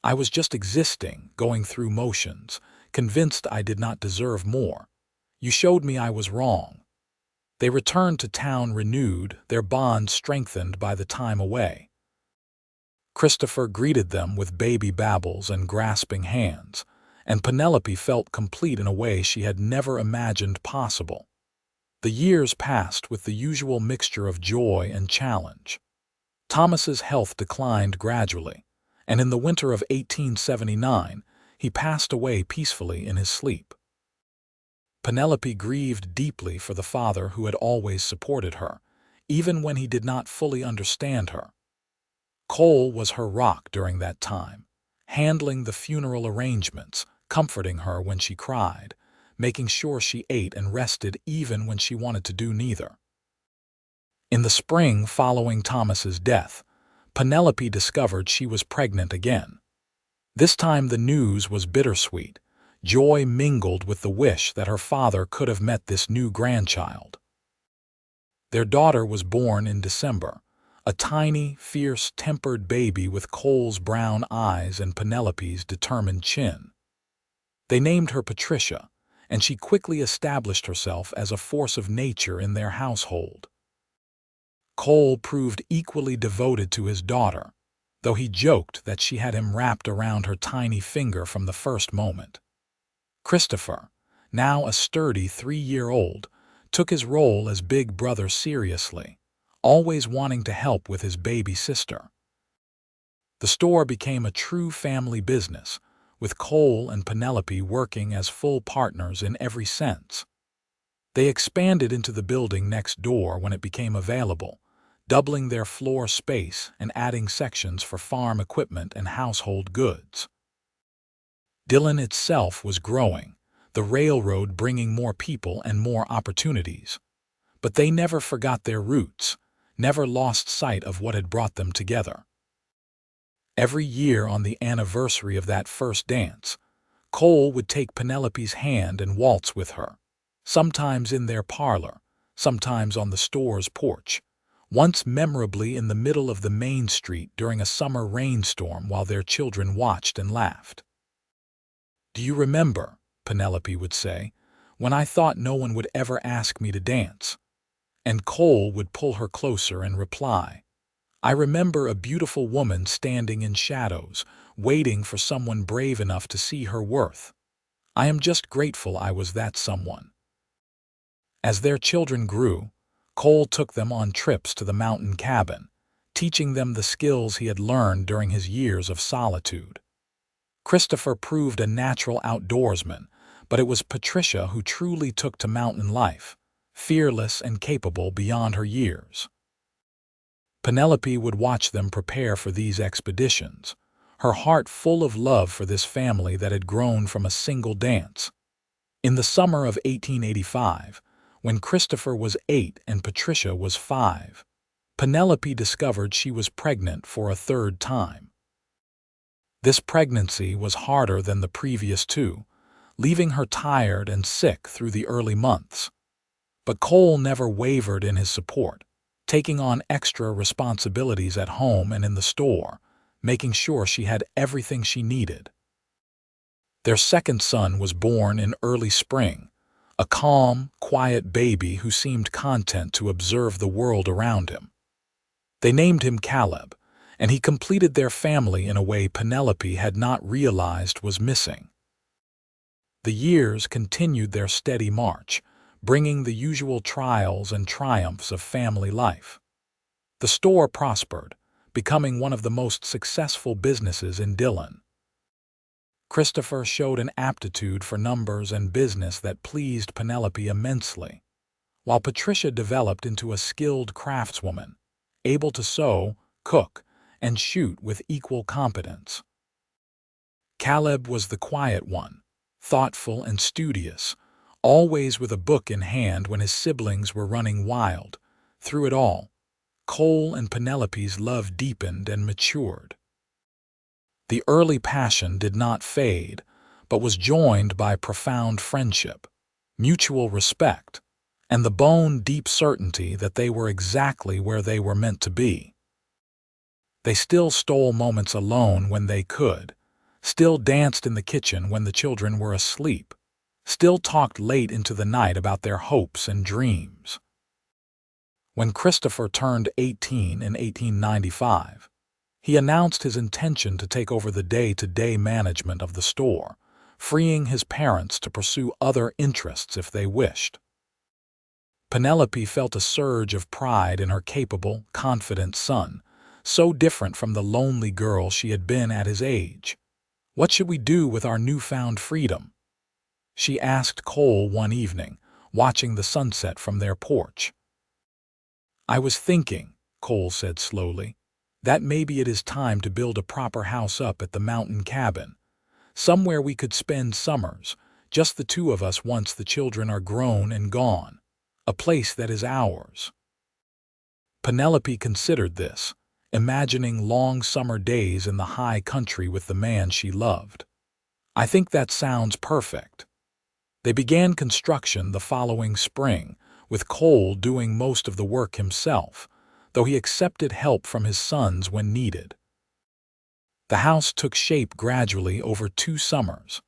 "I was just existing, going through motions, convinced I did not deserve more. You showed me I was wrong." They returned to town renewed, their bond strengthened by the time away. Christopher greeted them with baby babbles and grasping hands, and Penelope felt complete in a way she had never imagined possible. The years passed with the usual mixture of joy and challenge. Thomas's health declined gradually, and in the winter of 1879, he passed away peacefully in his sleep. Penelope grieved deeply for the father who had always supported her, even when he did not fully understand her. Cole was her rock during that time, handling the funeral arrangements, comforting her when she cried, making sure she ate and rested even when she wanted to do neither. In the spring following Thomas's death, Penelope discovered she was pregnant again. This time the news was bittersweet, joy mingled with the wish that her father could have met this new grandchild. Their daughter was born in December, a tiny, fierce-tempered baby with Cole's brown eyes and Penelope's determined chin. They named her Patricia, and she quickly established herself as a force of nature in their household. Cole proved equally devoted to his daughter, though he joked that she had him wrapped around her tiny finger from the first moment. Christopher, now a sturdy 3-year-old, took his role as big brother seriously, always wanting to help with his baby sister. The store became a true family business, with Cole and Penelope working as full partners in every sense. They expanded into the building next door when it became available, doubling their floor space and adding sections for farm equipment and household goods. Dillon itself was growing, the railroad bringing more people and more opportunities. But they never forgot their roots, never lost sight of what had brought them together. Every year on the anniversary of that first dance, Cole would take Penelope's hand and waltz with her, sometimes in their parlor, sometimes on the store's porch, once memorably in the middle of the main street during a summer rainstorm while their children watched and laughed. "Do you remember," Penelope would say, "when I thought no one would ever ask me to dance?" And Cole would pull her closer and reply, "I remember a beautiful woman standing in shadows, waiting for someone brave enough to see her worth. I am just grateful I was that someone." As their children grew, Cole took them on trips to the mountain cabin, teaching them the skills he had learned during his years of solitude. Christopher proved a natural outdoorsman, but it was Patricia who truly took to mountain life, fearless and capable beyond her years. Penelope would watch them prepare for these expeditions, her heart full of love for this family that had grown from a single dance. In the summer of 1885, when Christopher was 8 and Patricia was 5, Penelope discovered she was pregnant for a third time. This pregnancy was harder than the previous two, leaving her tired and sick through the early months. But Cole never wavered in his support, taking on extra responsibilities at home and in the store, making sure she had everything she needed. Their second son was born in early spring, a calm, quiet baby who seemed content to observe the world around him. They named him Caleb, and he completed their family in a way Penelope had not realized was missing. The years continued their steady march, bringing the usual trials and triumphs of family life. The store prospered, becoming one of the most successful businesses in Dillon. Christopher showed an aptitude for numbers and business that pleased Penelope immensely, while Patricia developed into a skilled craftswoman, able to sew, cook, and shoot with equal competence. Caleb was the quiet one, thoughtful and studious, always with a book in hand when his siblings were running wild. Through it all, Cole and Penelope's love deepened and matured. The early passion did not fade, but was joined by profound friendship, mutual respect, and the bone-deep certainty that they were exactly where they were meant to be. They still stole moments alone when they could, still danced in the kitchen when the children were asleep, still talked late into the night about their hopes and dreams. When Christopher turned 18 in 1895, he announced his intention to take over the day-to-day management of the store, freeing his parents to pursue other interests if they wished. Penelope felt a surge of pride in her capable, confident son, so different from the lonely girl she had been at his age. "What should we do with our newfound freedom?" she asked Cole one evening, watching the sunset from their porch. "I was thinking," Cole said slowly, "that maybe it is time to build a proper house up at the mountain cabin, somewhere we could spend summers, just the two of us once the children are grown and gone, a place that is ours." Penelope considered this, imagining long summer days in the high country with the man she loved. "I think that sounds perfect." They began construction the following spring, with Cole doing most of the work himself, though he accepted help from his sons when needed. The house took shape gradually over 2 summers.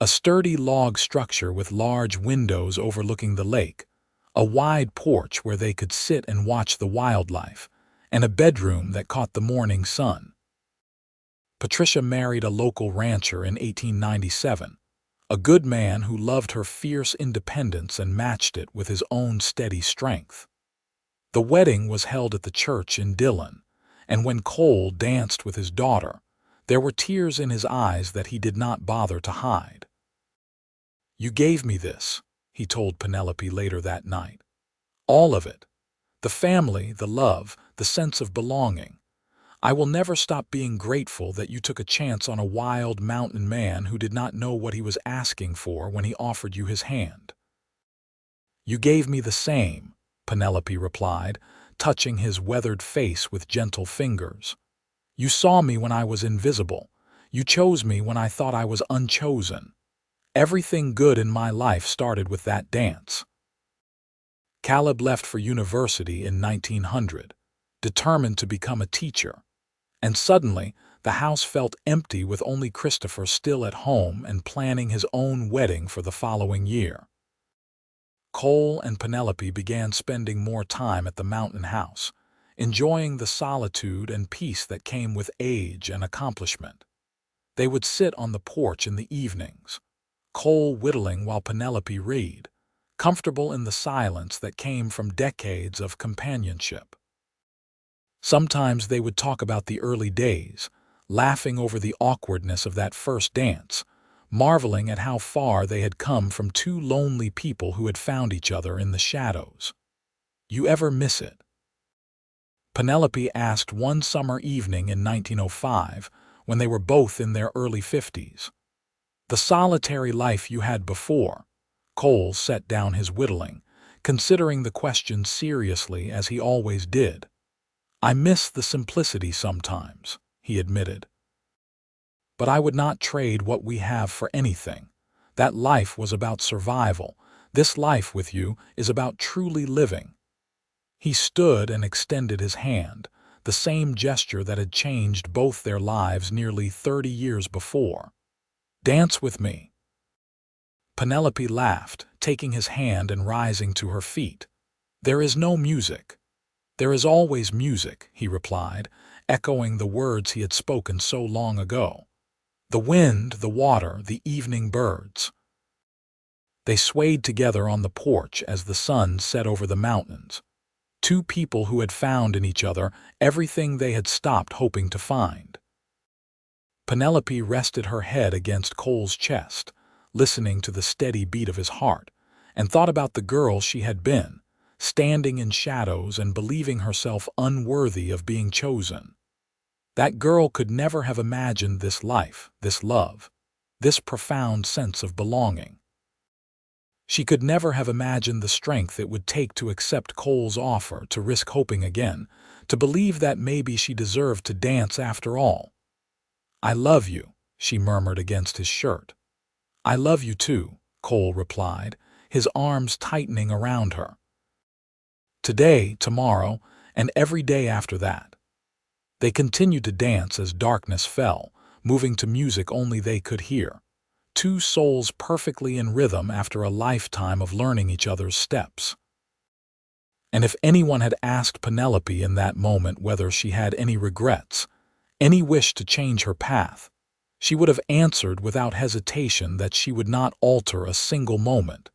A sturdy log structure with large windows overlooking the lake, a wide porch where they could sit and watch the wildlife, and a bedroom that caught the morning sun. Patricia married a local rancher in 1897, a good man who loved her fierce independence and matched it with his own steady strength. The wedding was held at the church in Dillon, and when Cole danced with his daughter, there were tears in his eyes that he did not bother to hide. "You gave me this," he told Penelope later that night. "All of it. The family, the love, the sense of belonging. I will never stop being grateful that you took a chance on a wild mountain man who did not know what he was asking for when he offered you his hand." "You gave me the same," Penelope replied, touching his weathered face with gentle fingers. "You saw me when I was invisible. You chose me when I thought I was unchosen. Everything good in my life started with that dance." Caleb left for university in 1900, determined to become a teacher. And suddenly, the house felt empty with only Christopher still at home and planning his own wedding for the following year. Cole and Penelope began spending more time at the mountain house, enjoying the solitude and peace that came with age and accomplishment. They would sit on the porch in the evenings, Cole whittling while Penelope read, comfortable in the silence that came from decades of companionship. Sometimes they would talk about the early days, laughing over the awkwardness of that first dance, marveling at how far they had come from two lonely people who had found each other in the shadows. "You ever miss it?" Penelope asked one summer evening in 1905, when they were both in their early 50s. "The solitary life you had before." Cole set down his whittling, considering the question seriously as he always did. "I miss the simplicity sometimes," he admitted. "But I would not trade what we have for anything. That life was about survival. This life with you is about truly living." He stood and extended his hand, the same gesture that had changed both their lives nearly 30 years before. "Dance with me." Penelope laughed, taking his hand and rising to her feet. "There is no music." "There is always music," he replied, echoing the words he had spoken so long ago. "The wind, the water, the evening birds." They swayed together on the porch as the sun set over the mountains. Two people who had found in each other everything they had stopped hoping to find. Penelope rested her head against Cole's chest, listening to the steady beat of his heart, and thought about the girl she had been, standing in shadows and believing herself unworthy of being chosen. That girl could never have imagined this life, this love, this profound sense of belonging. She could never have imagined the strength it would take to accept Cole's offer, to risk hoping again, to believe that maybe she deserved to dance after all. "I love you," she murmured against his shirt. "I love you too," Cole replied, his arms tightening around her. "Today, tomorrow, and every day after that." They continued to dance as darkness fell, moving to music only they could hear. Two souls perfectly in rhythm after a lifetime of learning each other's steps. And if anyone had asked Penelope in that moment whether she had any regrets, any wish to change her path, she would have answered without hesitation that she would not alter a single moment,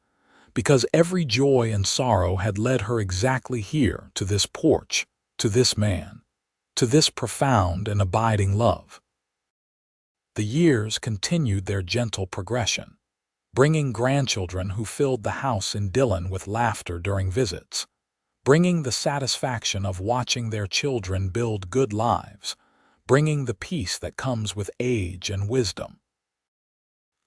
because every joy and sorrow had led her exactly here, to this porch, to this man, to this profound and abiding love. The years continued their gentle progression, bringing grandchildren who filled the house in Dillon with laughter during visits, bringing the satisfaction of watching their children build good lives, bringing the peace that comes with age and wisdom.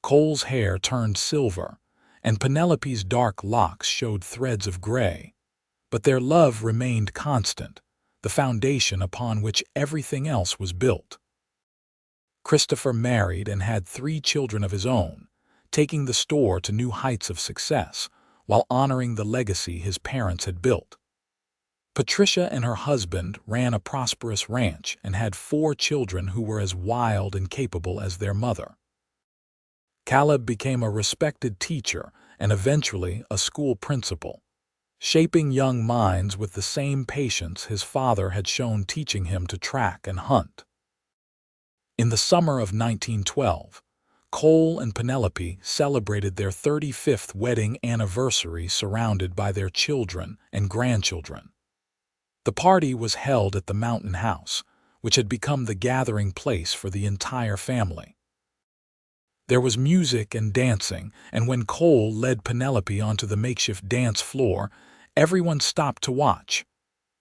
Cole's hair turned silver, and Penelope's dark locks showed threads of gray, but their love remained constant, the foundation upon which everything else was built. Christopher married and had 3 children of his own, taking the store to new heights of success while honoring the legacy his parents had built. Patricia and her husband ran a prosperous ranch and had 4 children who were as wild and capable as their mother. Caleb became a respected teacher and eventually a school principal, shaping young minds with the same patience his father had shown, teaching him to track and hunt. In the summer of 1912, Cole and Penelope celebrated their 35th wedding anniversary surrounded by their children and grandchildren. The party was held at the mountain house, which had become the gathering place for the entire family. There was music and dancing, and when Cole led Penelope onto the makeshift dance floor, everyone stopped to watch.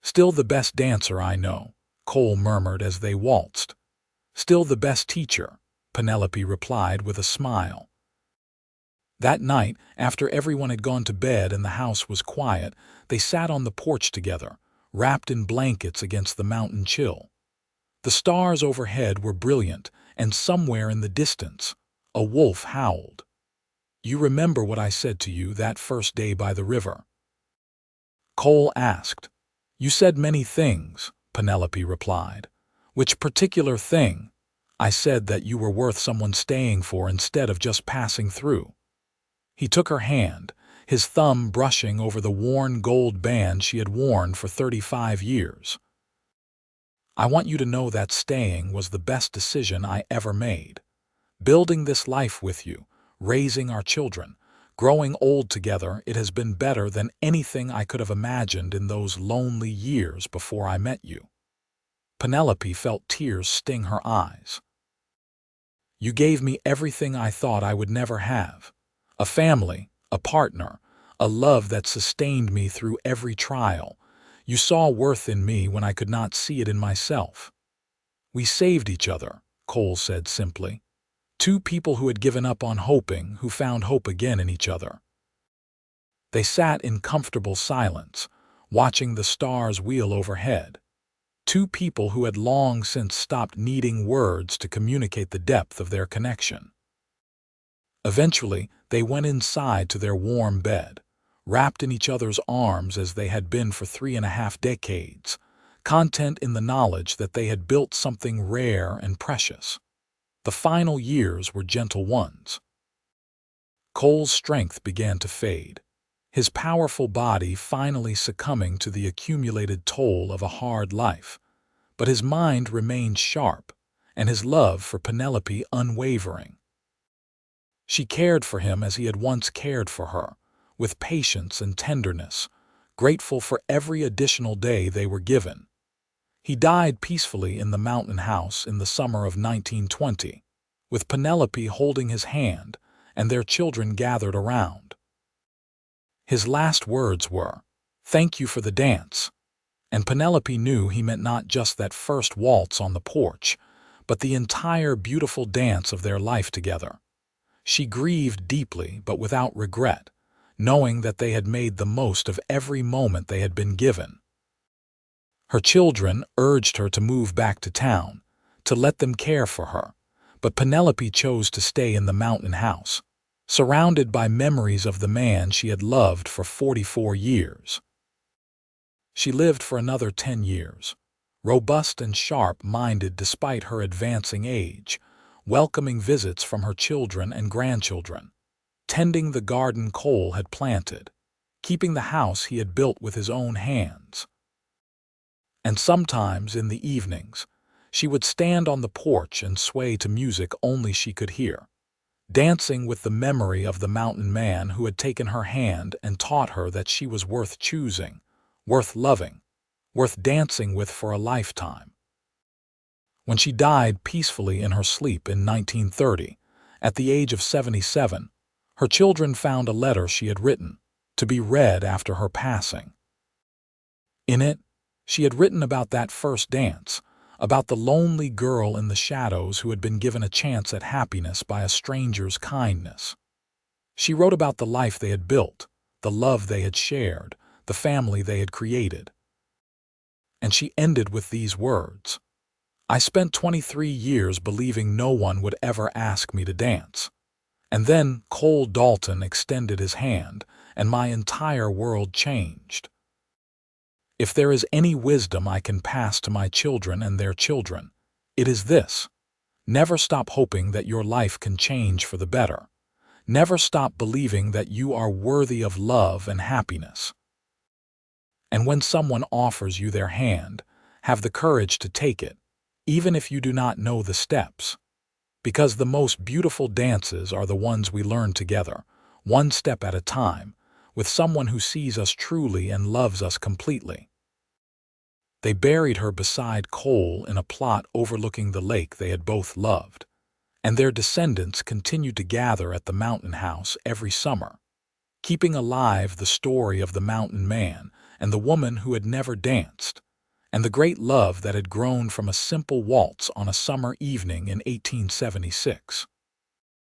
"Still the best dancer I know," Cole murmured as they waltzed. "Still the best teacher," Penelope replied with a smile. That night, after everyone had gone to bed and the house was quiet, they sat on the porch together, wrapped in blankets against the mountain chill. The stars overhead were brilliant, and somewhere in the distance, a wolf howled. "You remember what I said to you that first day by the river?" Cole asked. "You said many things," Penelope replied. "Which particular thing?" "I said that you were worth someone staying for instead of just passing through." He took her hand, his thumb brushing over the worn gold band she had worn for 35 years. "I want you to know that staying was the best decision I ever made. Building this life with you, raising our children, growing old together, it has been better than anything I could have imagined in those lonely years before I met you." Penelope felt tears sting her eyes. "You gave me everything I thought I would never have. A family, a partner, a love that sustained me through every trial. You saw worth in me when I could not see it in myself." "We saved each other," Cole said simply. "Two people who had given up on hoping, who found hope again in each other." They sat in comfortable silence, watching the stars wheel overhead. Two people who had long since stopped needing words to communicate the depth of their connection. Eventually, they went inside to their warm bed, wrapped in each other's arms as they had been for 3.5 decades, content in the knowledge that they had built something rare and precious. The final years were gentle ones. Cole's strength began to fade, his powerful body finally succumbing to the accumulated toll of a hard life. But his mind remained sharp, and his love for Penelope unwavering. She cared for him as he had once cared for her, with patience and tenderness, grateful for every additional day they were given. He died peacefully in the mountain house in the summer of 1920, with Penelope holding his hand and their children gathered around. His last words were, "Thank you for the dance," and Penelope knew he meant not just that first waltz on the porch, but the entire beautiful dance of their life together. She grieved deeply but without regret, knowing that they had made the most of every moment they had been given. Her children urged her to move back to town, to let them care for her, but Penelope chose to stay in the mountain house, surrounded by memories of the man she had loved for 44 years. She lived for another 10 years, robust and sharp-minded despite her advancing age, welcoming visits from her children and grandchildren, tending the garden Cole had planted, keeping the house he had built with his own hands. And sometimes, in the evenings, she would stand on the porch and sway to music only she could hear, dancing with the memory of the mountain man who had taken her hand and taught her that she was worth choosing, worth loving, worth dancing with for a lifetime. When she died peacefully in her sleep in 1930, at the age of 77, her children found a letter she had written, to be read after her passing. In it, she had written about that first dance, about the lonely girl in the shadows who had been given a chance at happiness by a stranger's kindness. She wrote about the life they had built, the love they had shared, the family they had created. And she ended with these words, "I spent 23 years believing no one would ever ask me to dance. And then Cole Dalton extended his hand, and my entire world changed. If there is any wisdom I can pass to my children and their children, it is this. Never stop hoping that your life can change for the better. Never stop believing that you are worthy of love and happiness. And when someone offers you their hand, have the courage to take it, even if you do not know the steps. Because the most beautiful dances are the ones we learn together, one step at a time, with someone who sees us truly and loves us completely." They buried her beside Cole in a plot overlooking the lake they had both loved, and their descendants continued to gather at the mountain house every summer, keeping alive the story of the mountain man and the woman who had never danced, and the great love that had grown from a simple waltz on a summer evening in 1876.